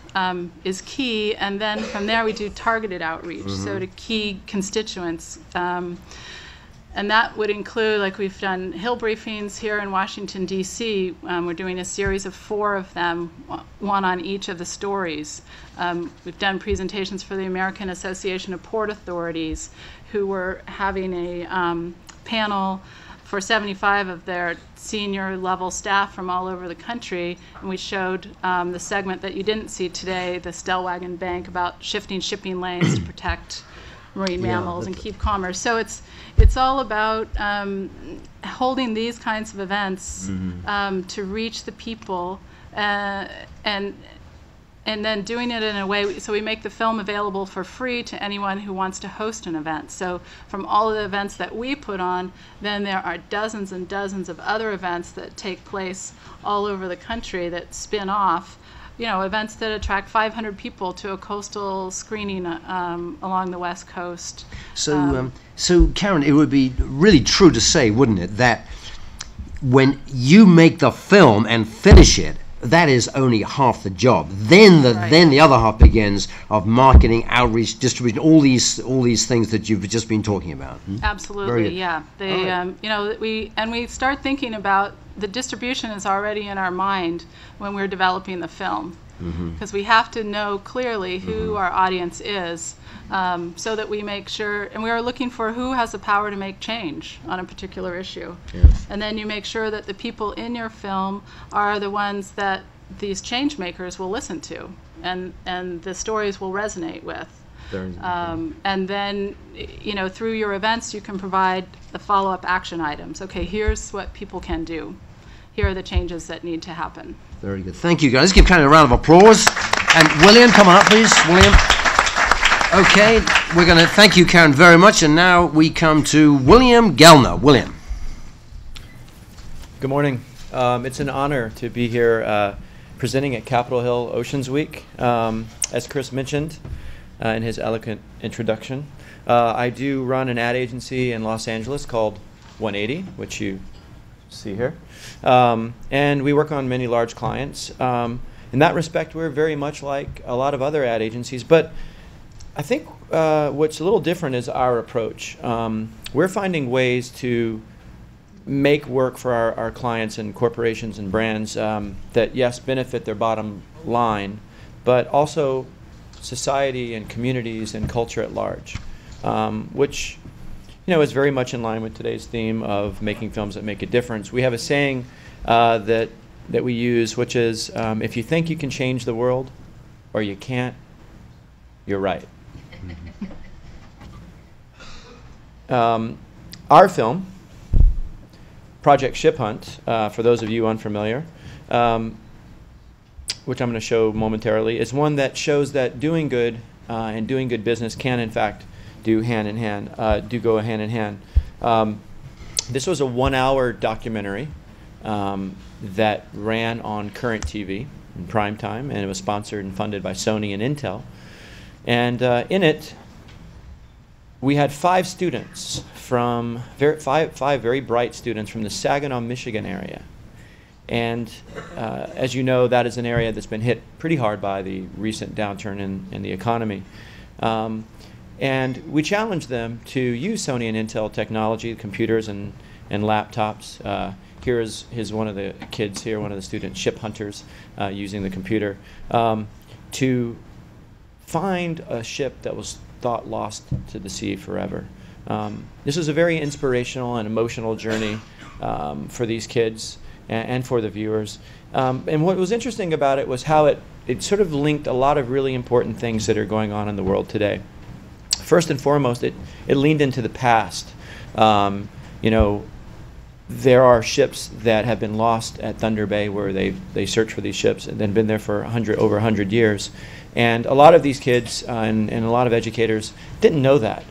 Speaker 4: is key, and then from there we do targeted outreach, so to key constituents. And that would include, like we've done Hill briefings here in Washington, D.C. We're doing a series of 4 of them, one on each of the stories. We've done presentations for the American Association of Port Authorities, who were having a panel for 75 of their senior level staff from all over the country, and we showed the segment that you didn't see today, the Stellwagen Bank, about shifting shipping lanes to protect marine
Speaker 2: Yeah,
Speaker 4: mammals and
Speaker 2: that's-
Speaker 4: keep commerce. So it's all about holding these kinds of events to reach the people and then doing it in a way, so we make the film available for free to anyone who wants to host an event. So from all of the events that we put on, then there are dozens and dozens of other events that take place all over the country that spin off, events that attract 500 people to a coastal screening along the West Coast.
Speaker 2: So Karen, it would be really true to say, wouldn't it, that when you make the film and finish it, that is only half the job. Then the other half begins of marketing, outreach, distribution, all these things that you've just been talking about.
Speaker 4: Absolutely, yeah. We start thinking about the distribution is already in our mind when we're developing the film, because we have to know clearly who our audience is, so that we make sure, and we are looking for who has the power to make change on a particular issue.
Speaker 2: Yes.
Speaker 4: And then you make sure that the people in your film are the ones that these change makers will listen to, and the stories will resonate with. And then, through your events, you can provide the follow-up action items. Okay, here's what people can do. Here are the changes that need to happen.
Speaker 2: Very good. Thank you, guys. Let's give Karen a round of applause. And William, come on up, please. William. Okay, we're going to thank you, Karen, very much. And now we come to William Gellner. William.
Speaker 5: Good morning. It's an honor to be here presenting at Capitol Hill Oceans Week. As Chris mentioned in his eloquent introduction, I do run an ad agency in Los Angeles called 180, which you see here. And we work on many large clients. In that respect, we're very much like a lot of other ad agencies, but I think what's a little different is our approach. We're finding ways to make work for our clients and corporations and brands that, yes, benefit their bottom line, but also society and communities and culture at large, which is very much in line with today's theme of making films that make a difference. We have a saying that we use, which is, if you think you can change the world or you can't, you're right. Our film, Project Ship Hunt, for those of you unfamiliar, which I'm going to show momentarily, is one that shows that doing good and doing good business can, in fact, go hand in hand. This was a 1-hour documentary that ran on current TV in prime time, and it was sponsored and funded by Sony and Intel. And in it, we had 5 students from five very bright students from the Saginaw, Michigan area. And as you know, that is an area that's been hit pretty hard by the recent downturn in the economy. And we challenged them to use Sony and Intel technology, computers and laptops. Here is one of the kids here, one of the students, ship hunters, using the computer, to find a ship that was thought lost to the sea forever. This was a very inspirational and emotional journey for these kids and for the viewers. And what was interesting about it was how it sort of linked a lot of really important things that are going on in the world today. First and foremost, it leaned into the past. There are ships that have been lost at Thunder Bay where they search for these ships and then been there for over 100 years. And a lot of these kids and a lot of educators didn't know that.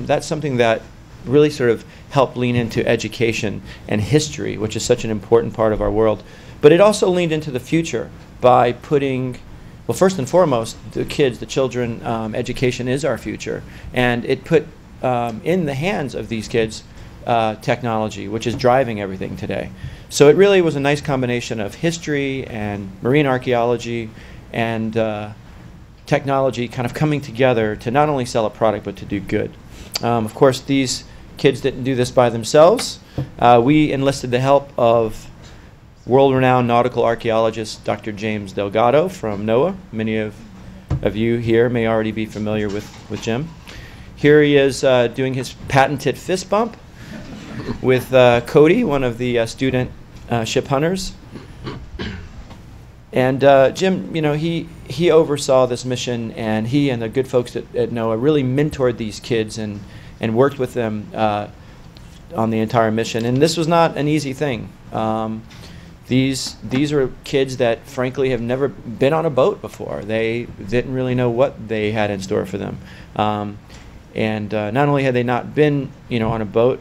Speaker 5: That's something that really sort of helped lean into education and history, which is such an important part of our world. But it also leaned into the future by putting, well, first and foremost, the kids, the children, education is our future. And it put in the hands of these kids technology, which is driving everything today. So it really was a nice combination of history and marine archaeology and technology kind of coming together to not only sell a product but to do good. Of course, these kids didn't do this by themselves. We enlisted the help of world-renowned nautical archaeologist Dr. James Delgado from NOAA. Many of you here may already be familiar with Jim. Here he is doing his patented fist bump with Cody, one of the student ship hunters. And Jim, he oversaw this mission, and he and the good folks at NOAA really mentored these kids and worked with them on the entire mission. And this was not an easy thing. These are kids that frankly have never been on a boat before. They didn't really know what they had in store for them. And not only had they not been on a boat,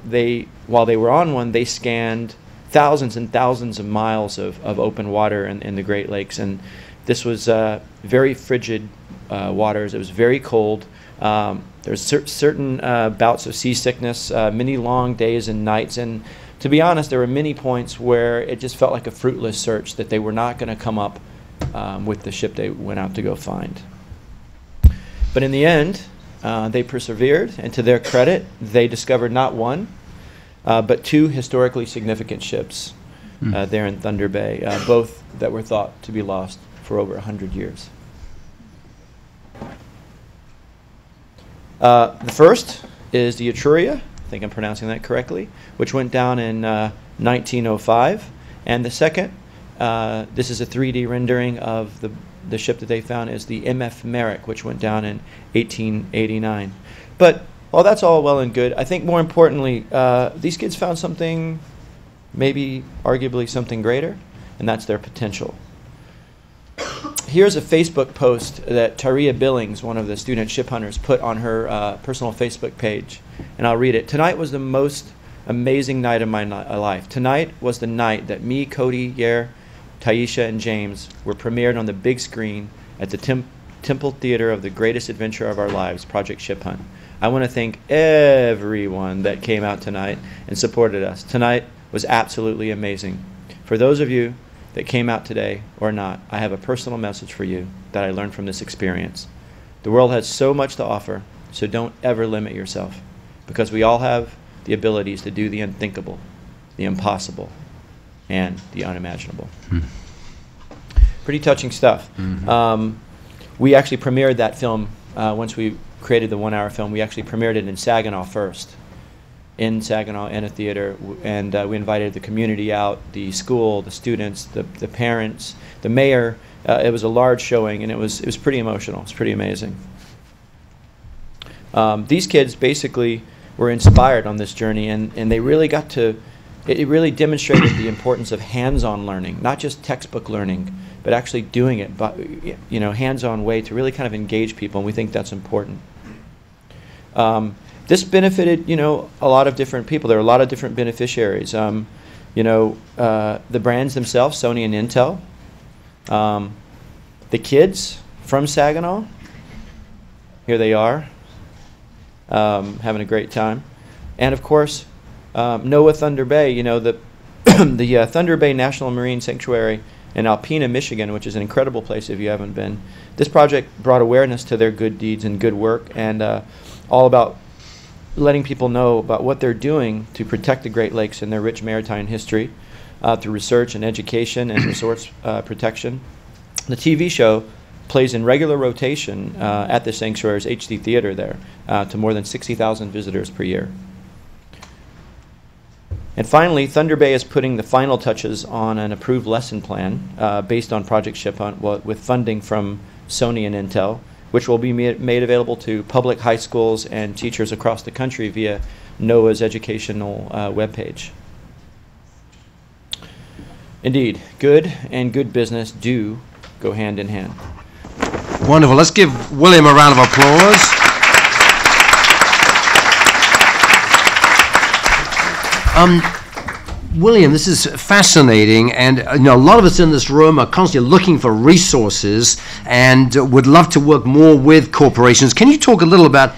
Speaker 5: while they were on one, they scanned thousands and thousands of miles of open water in the Great Lakes. And this was very frigid waters. It was very cold. There's certain bouts of seasickness, many long days and nights. And to be honest, there were many points where it just felt like a fruitless search, that they were not going to come up with the ship they went out to go find. But in the end, they persevered, and to their credit, they discovered not one, but two historically significant ships there in Thunder Bay, both that were thought to be lost for over 100 years. The first is the Etruria, I think I'm pronouncing that correctly, which went down in 1905. And the second, this is a 3D rendering of the ship that they found, is the MF Merrick, which went down in 1889. But while that's all well and good, I think more importantly, these kids found something, maybe arguably something greater, and that's their potential. Here's a Facebook post that Taria Billings, one of the student ship hunters, put on her personal Facebook page, and I'll read it. "Tonight was the most amazing night of my life. Tonight was the night that me, Cody, Yer, Taisha, and James were premiered on the big screen at the Temple Theater of the greatest adventure of our lives, Project Ship Hunt. I want to thank everyone that came out tonight and supported us. Tonight was absolutely amazing. For those of you that came out today or not, I have a personal message for you that I learned from this experience. The world has so much to offer, so don't ever limit yourself, because we all have the abilities to do the unthinkable, the impossible, and the unimaginable." Pretty touching stuff. We actually premiered that film, once we created the 1 hour film, we actually premiered it in Saginaw first, in Saginaw in a theater, and we invited the community out, the school, the students, the parents, the mayor. It was a large showing, and it was pretty emotional. It's pretty amazing. These kids basically were inspired on this journey, and they really got to, it really demonstrated the importance of hands-on learning, not just textbook learning, but actually doing it, but hands-on way to really kind of engage people, and we think that's important. This benefited, a lot of different people. There are a lot of different beneficiaries. The brands themselves, Sony and Intel. The kids from Saginaw, here they are, having a great time. And of course, NOAA Thunder Bay, the Thunder Bay National Marine Sanctuary in Alpena, Michigan, which is an incredible place if you haven't been. This project brought awareness to their good deeds and good work, and all about letting people know about what they're doing to protect the Great Lakes and their rich maritime history through research and education and resource protection. The TV show plays in regular rotation at the sanctuary's HD Theater there to more than 60,000 visitors per year. And finally, Thunder Bay is putting the final touches on an approved lesson plan based on Project Ship Hunt with funding from Sony and Intel, which will be made available to public high schools and teachers across the country via NOAA's educational webpage. Indeed, good and good business do go hand in hand.
Speaker 2: Wonderful. Let's give William a round of applause. William, this is fascinating, and a lot of us in this room are constantly looking for resources and would love to work more with corporations. Can you talk a little about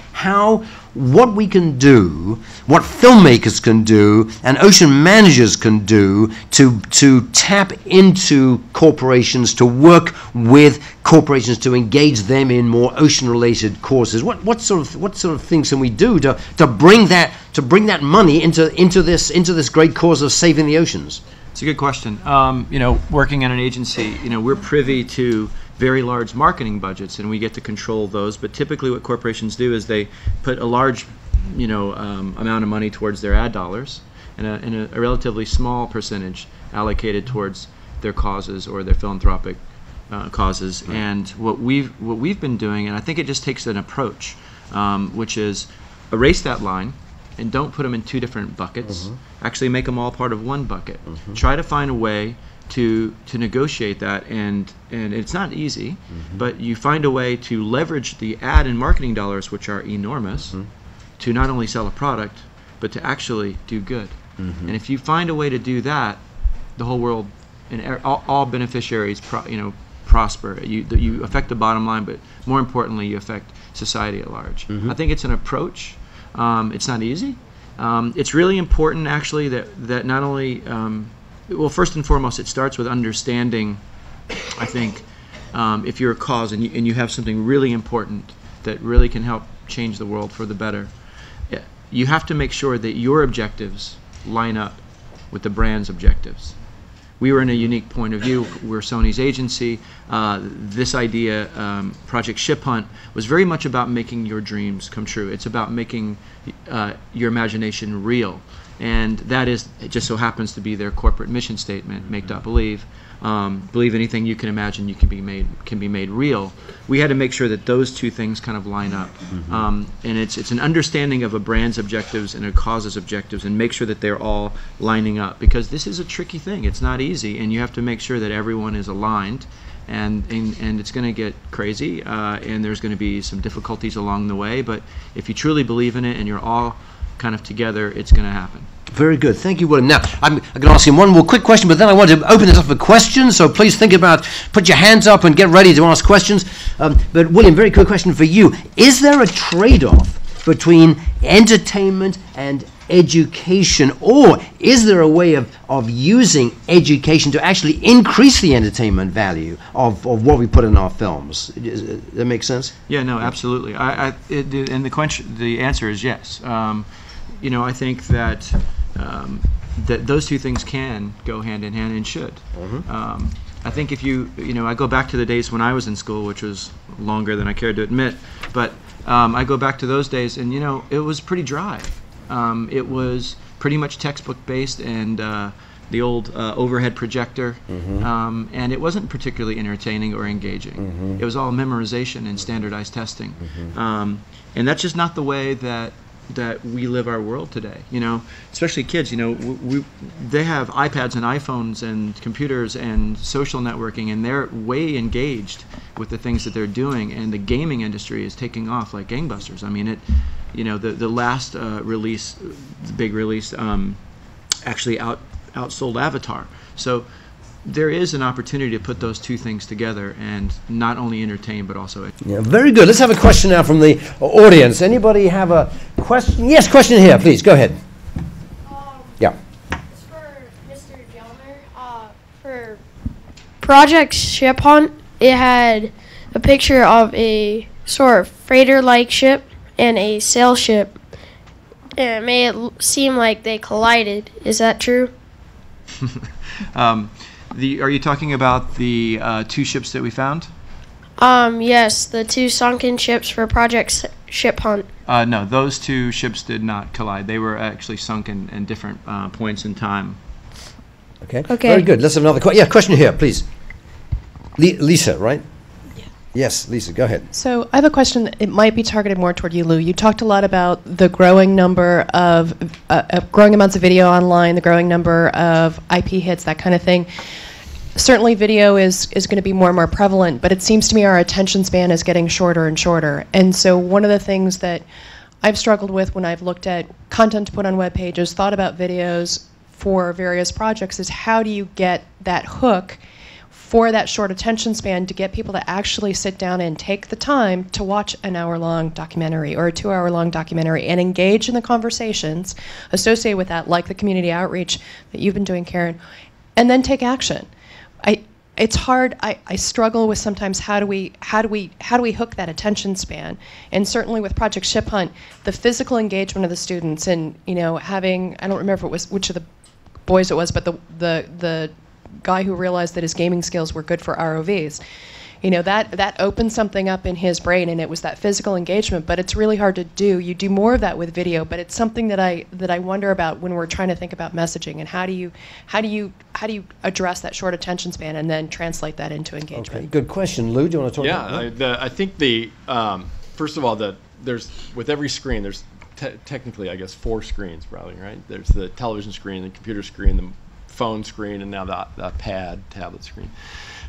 Speaker 2: what we can do, what filmmakers can do, and ocean managers can do to tap into corporations, to work with corporations, to engage them in more ocean-related courses? What sort of things can we do to bring that money into this great cause of saving the oceans?
Speaker 5: It's a good question. Working in an agency, we're privy to very large marketing budgets, and we get to control those. But typically what corporations do is they put a large amount of money towards their ad dollars, and a relatively small percentage allocated towards their causes or their philanthropic causes. And what we've been doing, and I think it just takes an approach, which is erase that line and don't put them in two different buckets. Actually make them all part of one bucket. Try to find a way to negotiate that, and it's not easy, but you find a way to leverage the ad and marketing dollars, which are enormous, to not only sell a product, but to actually do good. And if you find a way to do that, the whole world and all beneficiaries prosper. You affect the bottom line, but more importantly, you affect society at large. I think it's an approach. It's not easy. It's really important, actually, that not only, well, first and foremost, it starts with understanding, I think, if you're a cause and you have something really important that really can help change the world for the better, you have to make sure that your objectives line up with the brand's objectives. We were in a unique point of view. We're Sony's agency. This idea, Project Ship Hunt, was very much about making your dreams come true. It's about making your imagination real. And that is, it just so happens to be their corporate mission statement, make, not believe. Believe anything you can imagine you can be made real. We had to make sure that those two things kind of line up. And it's an understanding of a brand's objectives and a cause's objectives, and make sure that they're all lining up, because this is a tricky thing. It's not easy, and you have to make sure that everyone is aligned, and it's going to get crazy, and there's going to be some difficulties along the way, but if you truly believe in it and you're all kind of together, it's going to happen.
Speaker 2: Very good. Thank you, William. Now, I'm going to ask him one more quick question, but then I want to open this up for questions, so please think about, put your hands up and get ready to ask questions. But William, very quick question for you. Is there a trade-off between entertainment and education, or is there a way of using education to actually increase the entertainment value of what we put in our films? Does that make sense?
Speaker 5: Yeah, no, absolutely. And the answer is yes. I think that that those two things can go hand in hand and should. I think if I go back to the days when I was in school, which was longer than I cared to admit, but I go back to those days, and it was pretty dry. It was pretty much textbook based, and the old overhead projector, and it wasn't particularly entertaining or engaging. It was all memorization and standardized testing, and that's just not the way that we live our world today. Especially kids. They have iPads and iPhones and computers and social networking, and they're way engaged with the things that they're doing. And the gaming industry is taking off like gangbusters. I mean, the last release, the big release, actually outsold Avatar. So there is an opportunity to put those two things together and not only entertain but also educate.
Speaker 2: Yeah, very good. Let's have a question now from the audience. Anybody have a question? Yes, question here, please. Go ahead. Yeah.
Speaker 6: It's for Mr. Gellner. For Project Ship Hunt, it had a picture of a sort of freighter-like ship and a sail ship, and it made it seem like they collided. Is that true?
Speaker 5: Are you talking about the two ships that we found?
Speaker 6: Yes, the two sunken ships for Project Ship Hunt.
Speaker 5: No, those two ships did not collide. They were actually sunk in different points in time.
Speaker 2: Okay. Very good. Let's have another question. Yeah, question here, please. Lisa, right?
Speaker 7: Yeah.
Speaker 2: Yes, Lisa, go ahead.
Speaker 7: So I have a question. It might be targeted more toward you, Lou. You talked a lot about the growing number of growing amounts of video online, the growing number of IP hits, that kind of thing. Certainly video is going to be more and more prevalent, but it seems to me our attention span is getting shorter and shorter. And so one of the things that I've struggled with when I've looked at content to put on web pages, thought about videos for various projects, is how do you get that hook for that short attention span to get people to actually sit down and take the time to watch an hour-long documentary or a 2-hour-long documentary and engage in the conversations associated with that, like the community outreach that you've been doing, Karen, and then take action. It's hard. I struggle with sometimes how do we hook that attention span, and certainly with Project Ship Hunt, the physical engagement of the students, and having, I don't remember if it was which of the boys it was, but the guy who realized that his gaming skills were good for ROVs. You know, that opened something up in his brain, and it was that physical engagement. But it's really hard to do. You do more of that with video, but it's something that I wonder about when we're trying to think about messaging, and how do you address that short attention span and then translate that into engagement?
Speaker 2: Okay, good question. Lou, do you want to talk about that?
Speaker 3: I think first of all, there's with every screen, there's technically, I guess, 4 screens probably, right? There's the television screen, the computer screen, the phone screen, and now the pad, tablet screen.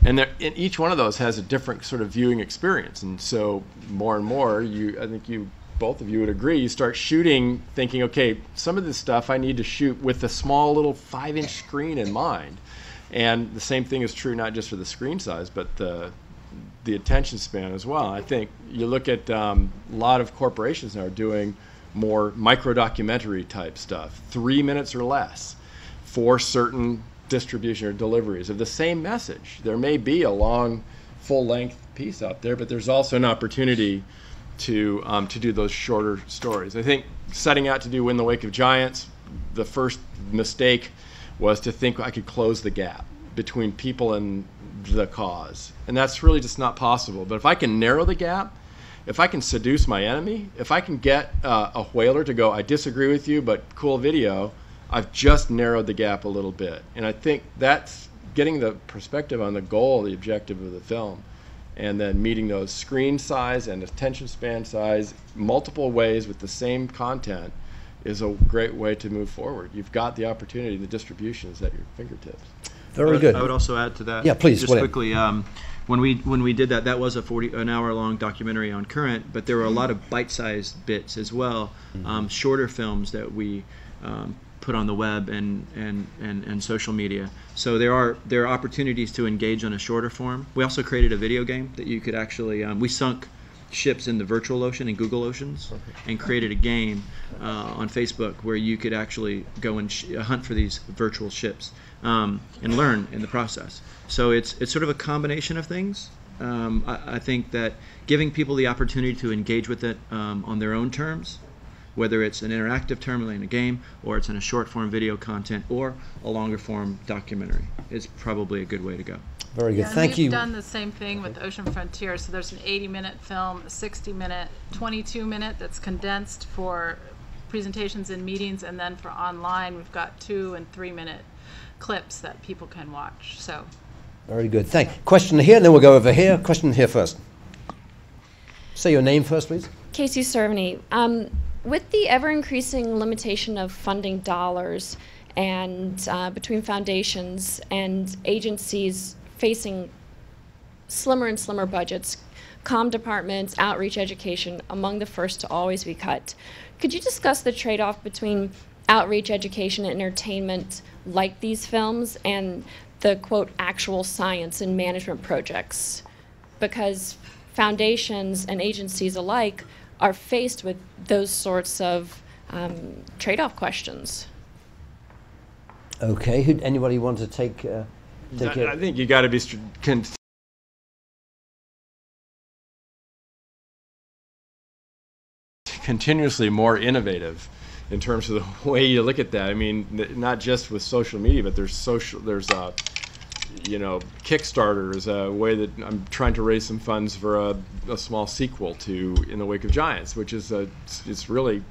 Speaker 3: And each one of those has a different sort of viewing experience. And so more and more, I think both of you would agree, you start shooting thinking, okay, some of this stuff I need to shoot with a small little 5-inch screen in mind. And the same thing is true not just for the screen size, but the attention span as well. I think you look at a lot of corporations now are doing more micro-documentary type stuff, 3 minutes or less, for certain distribution or deliveries of the same message. There may be a long, full-length piece out there, but there's also an opportunity to do those shorter stories. I think setting out to do In the Wake of Giants, the first mistake was to think I could close the gap between people and the cause. And that's really just not possible. But if I can narrow the gap, if I can seduce my enemy, if I can get a whaler to go, I disagree with you, but cool video, I've just narrowed the gap a little bit. And I think that's getting the perspective on the goal, the objective of the film, and then meeting those screen size and attention span size multiple ways with the same content is a great way to move forward. You've got the opportunity, the distribution is at your fingertips.
Speaker 2: Very good.
Speaker 5: I would also add to that.
Speaker 2: Yeah, please.
Speaker 5: Just quickly, when we did that was an hour-long documentary on Current, but there were a lot of bite-sized bits as well, shorter films that we put on the web and social media. So there are opportunities to engage on a shorter form. We also created a video game that you could actually we sunk ships in the virtual ocean and Google Oceans, and created a game on Facebook where you could actually go and hunt for these virtual ships and learn in the process. So it's sort of a combination of things. I think that giving people the opportunity to engage with it on their own terms, whether it's an interactive term like in a game, or it's in a short form video content, or a longer form documentary, is probably a good way to go.
Speaker 2: Very good.
Speaker 4: Yeah,
Speaker 2: Thank you.
Speaker 4: We've done the same thing with Ocean Frontier. So there's an 80-minute film, a 60-minute, 22-minute that's condensed for presentations and meetings, and then for online, we've got 2- and 3-minute clips that people can watch. So.
Speaker 2: Very good. Question here, and then we'll go over here. Question here first. Say your name first, please.
Speaker 8: Casey Cerveny. With the ever-increasing limitation of funding dollars and between foundations and agencies facing slimmer and slimmer budgets, comm departments, outreach, education, among the first to always be cut, could you discuss the trade-off between outreach, education, and entertainment like these films and the, quote, actual science and management projects? Because foundations and agencies alike are faced with those sorts of trade-off questions.
Speaker 2: Okay. Anybody want to take it?
Speaker 3: I think you got to be continuously more innovative in terms of the way you look at that. I mean, not just with social media, but there's Kickstarter is a way that I'm trying to raise some funds for a small sequel to In the Wake of Giants, which is it's really,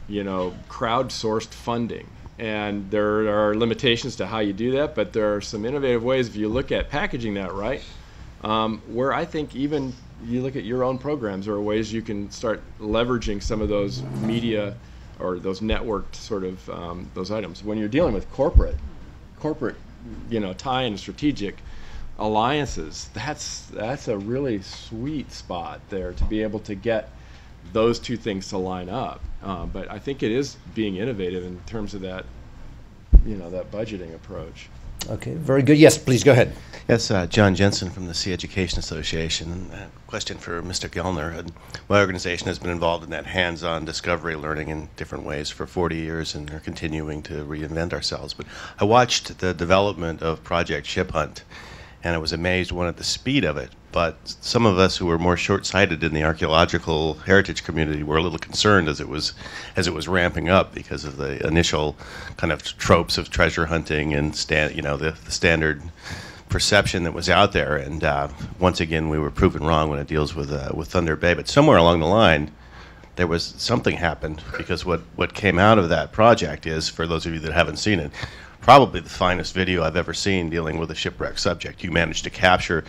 Speaker 3: crowdsourced funding. And there are limitations to how you do that, but there are some innovative ways if you look at packaging that right, where I think even you look at your own programs, there are ways you can start leveraging some of those media or those networked sort of those items. When you're dealing with corporate tie and strategic alliances, that's a really sweet spot there to be able to get those two things to line up. But I think it is being innovative in terms of that, that budgeting approach.
Speaker 2: Okay, very good. Yes, please go ahead.
Speaker 9: Yes, John Jensen from the Sea Education Association. Question for Mr. Gellner. My organization has been involved in that hands-on discovery learning in different ways for 40 years, and are continuing to reinvent ourselves. But I watched the development of Project Ship Hunt, and I was amazed, one, at the speed of it. But some of us who were more short-sighted in the archaeological heritage community were a little concerned as it was ramping up, because of the initial kind of tropes of treasure hunting and the standard perception that was out there, and once again we were proven wrong when it deals with Thunder Bay. But somewhere along the line, there was something happened, because what came out of that project is, for those of you that haven't seen it, probably the finest video I've ever seen dealing with a shipwreck subject. You managed to capture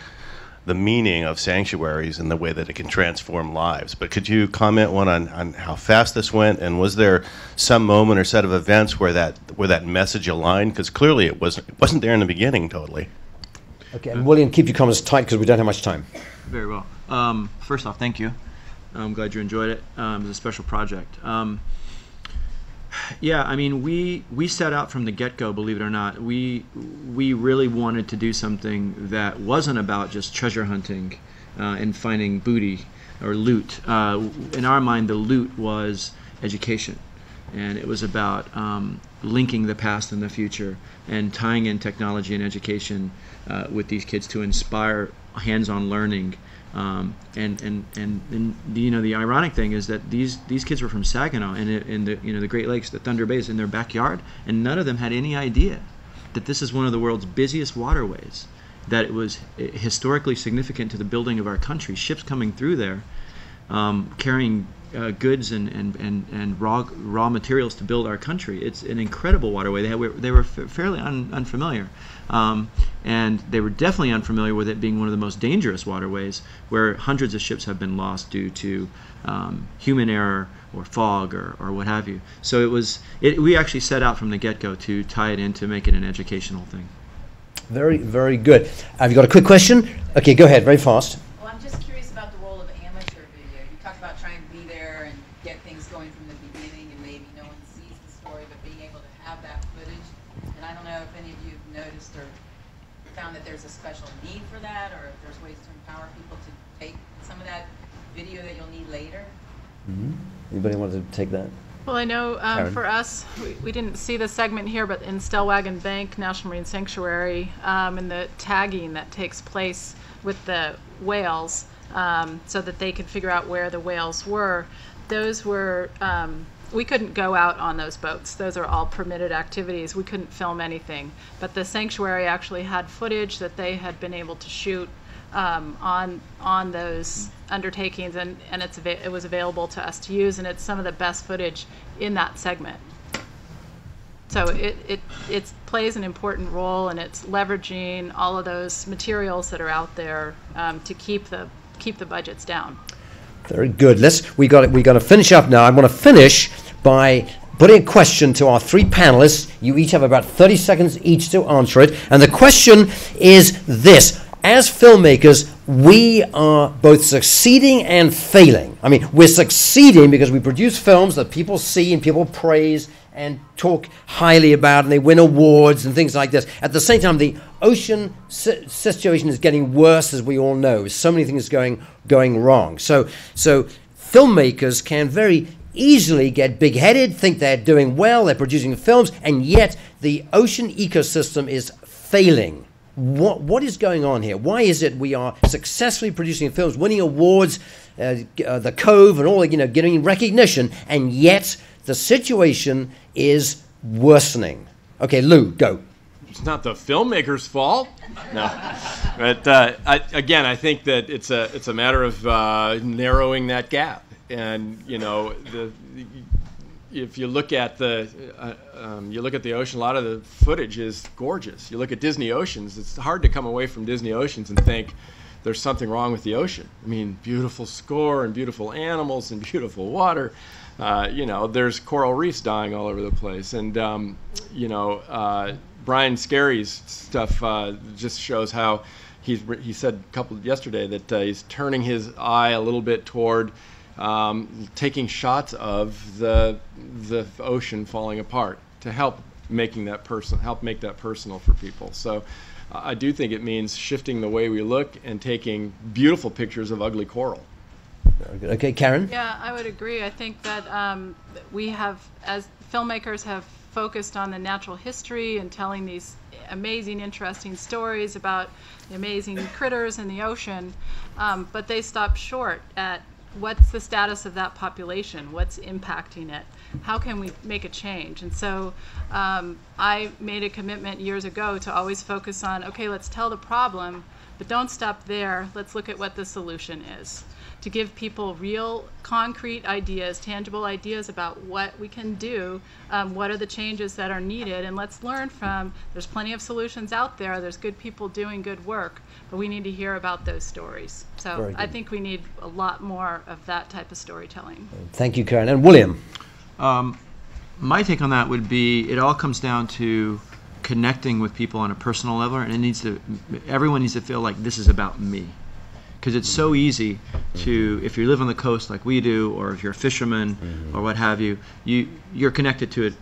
Speaker 9: the meaning of sanctuaries and the way that it can transform lives. But could you comment on how fast this went, and was there some moment or set of events where that message aligned? Because clearly it wasn't there in the beginning totally.
Speaker 2: Okay, and William, keep your comments tight because we don't have much time.
Speaker 5: Very well. First off, thank you. I'm glad you enjoyed it. It was a special project. Yeah, I mean, we set out from the get-go, believe it or not. We really wanted to do something that wasn't about just treasure hunting and finding booty or loot. In our mind, the loot was education, and it was about linking the past and the future and tying in technology and education with these kids to inspire hands-on learning. And you know, the ironic thing is that these kids were from Saginaw and in the the Great Lakes, the Thunder Bay is in their backyard, and none of them had any idea that this is one of the world's busiest waterways, that it was historically significant to the building of our country. Ships coming through there, carrying goods and raw materials to build our country. It's an incredible waterway. They were fairly unfamiliar. And they were definitely unfamiliar with it being one of the most dangerous waterways, where hundreds of ships have been lost due to human error or fog or what have you. So we actually set out from the get-go to tie it in to make it an educational thing.
Speaker 2: Very, very good. Have you got a quick question? Okay, go ahead, very fast.
Speaker 10: Well, I'm just curious about the role of amateur video. You talked about trying to be there and get things going from the beginning, and maybe no one sees the story, but being able to have that footage. And I don't know if any of you have noticed or found that there's a special need for that, or if there's ways to empower people to take some of that video that you'll need later.
Speaker 2: Mm-hmm. Anybody want to take that?
Speaker 4: Well, I know for us, we didn't see the segment here, but in Stellwagen Bank National Marine Sanctuary, and the tagging that takes place with the whales, so that they could figure out where the whales were, those were, we couldn't go out on those boats. Those are all permitted activities. We couldn't film anything. But the sanctuary actually had footage that they had been able to shoot on those undertakings, and it was available to us to use, and it's some of the best footage in that segment. So it plays an important role, and it's leveraging all of those materials that are out there to keep the budgets down.
Speaker 2: Very good. We got to finish up now. I want to finish by putting a question to our three panelists. You each have about 30 seconds each to answer it. And the question is this. As filmmakers, we are both succeeding and failing. I mean, we're succeeding because we produce films that people see and people praise and talk highly about, and they win awards and things like this. At the same time, the ocean situation is getting worse, as we all know. So many things going wrong. So filmmakers can very easily get big-headed, think they're doing well, they're producing films, and yet the ocean ecosystem is failing. What is going on here? Why is it we are successfully producing films, winning awards, the Cove and all, getting recognition, and yet the situation is worsening? Okay, Lou, go.
Speaker 3: It's not the filmmaker's fault. No, but I think that it's a matter of narrowing that gap, and if you look at the ocean, a lot of the footage is gorgeous. You look at Disney Oceans, it's hard to come away from Disney Oceans and think there's something wrong with the ocean. I mean, beautiful score and beautiful animals and beautiful water. There's coral reefs dying all over the place, and Brian Scary's stuff just shows how he said yesterday that he's turning his eye a little bit toward taking shots of the ocean falling apart to help make that personal for people. So I do think it means shifting the way we look and taking beautiful pictures of ugly coral.
Speaker 2: Very good. Okay, Karen?
Speaker 4: Yeah, I would agree. I think that we have, as filmmakers, have focused on the natural history and telling these amazing, interesting stories about the amazing critters in the ocean, but they stop short at what's the status of that population? What's impacting it? How can we make a change? And so I made a commitment years ago to always focus on, okay, let's tell the problem, but don't stop there. Let's look at what the solution is. To give people real, concrete ideas, tangible ideas about what we can do, what are the changes that are needed, and let's learn from, there's plenty of solutions out there, there's good people doing good work, but we need to hear about those stories. So I think we need a lot more of that type of storytelling.
Speaker 2: Thank you, Karen. And William?
Speaker 5: My take on that would be, it all comes down to connecting with people on a personal level, and everyone needs to feel like this is about me. Because it's so easy to, if you live on the coast like we do, or if you're a fisherman or what have you, you're connected to it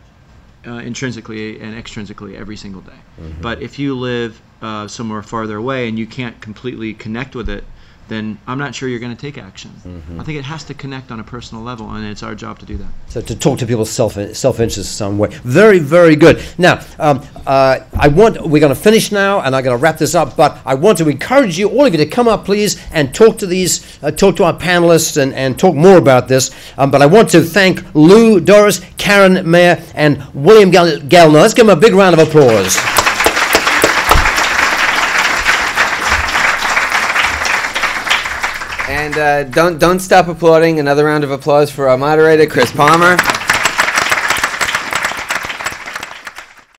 Speaker 5: intrinsically and extrinsically every single day. But if you live somewhere farther away and you can't completely connect with it, then I'm not sure you're going to take action. I think it has to connect on a personal level, and it's our job to do that.
Speaker 2: So to talk to people's self-interest in some way. Very, very good. Now, we're going to finish now, and I'm going to wrap this up, but I want to encourage you, all of you, to come up, please, and talk to our panelists and talk more about this. But I want to thank Lou, Doris, Karen Meyer, and William Gellner. Let's give them a big round of applause.
Speaker 1: And don't stop applauding. Another round of applause for our moderator, Chris Palmer.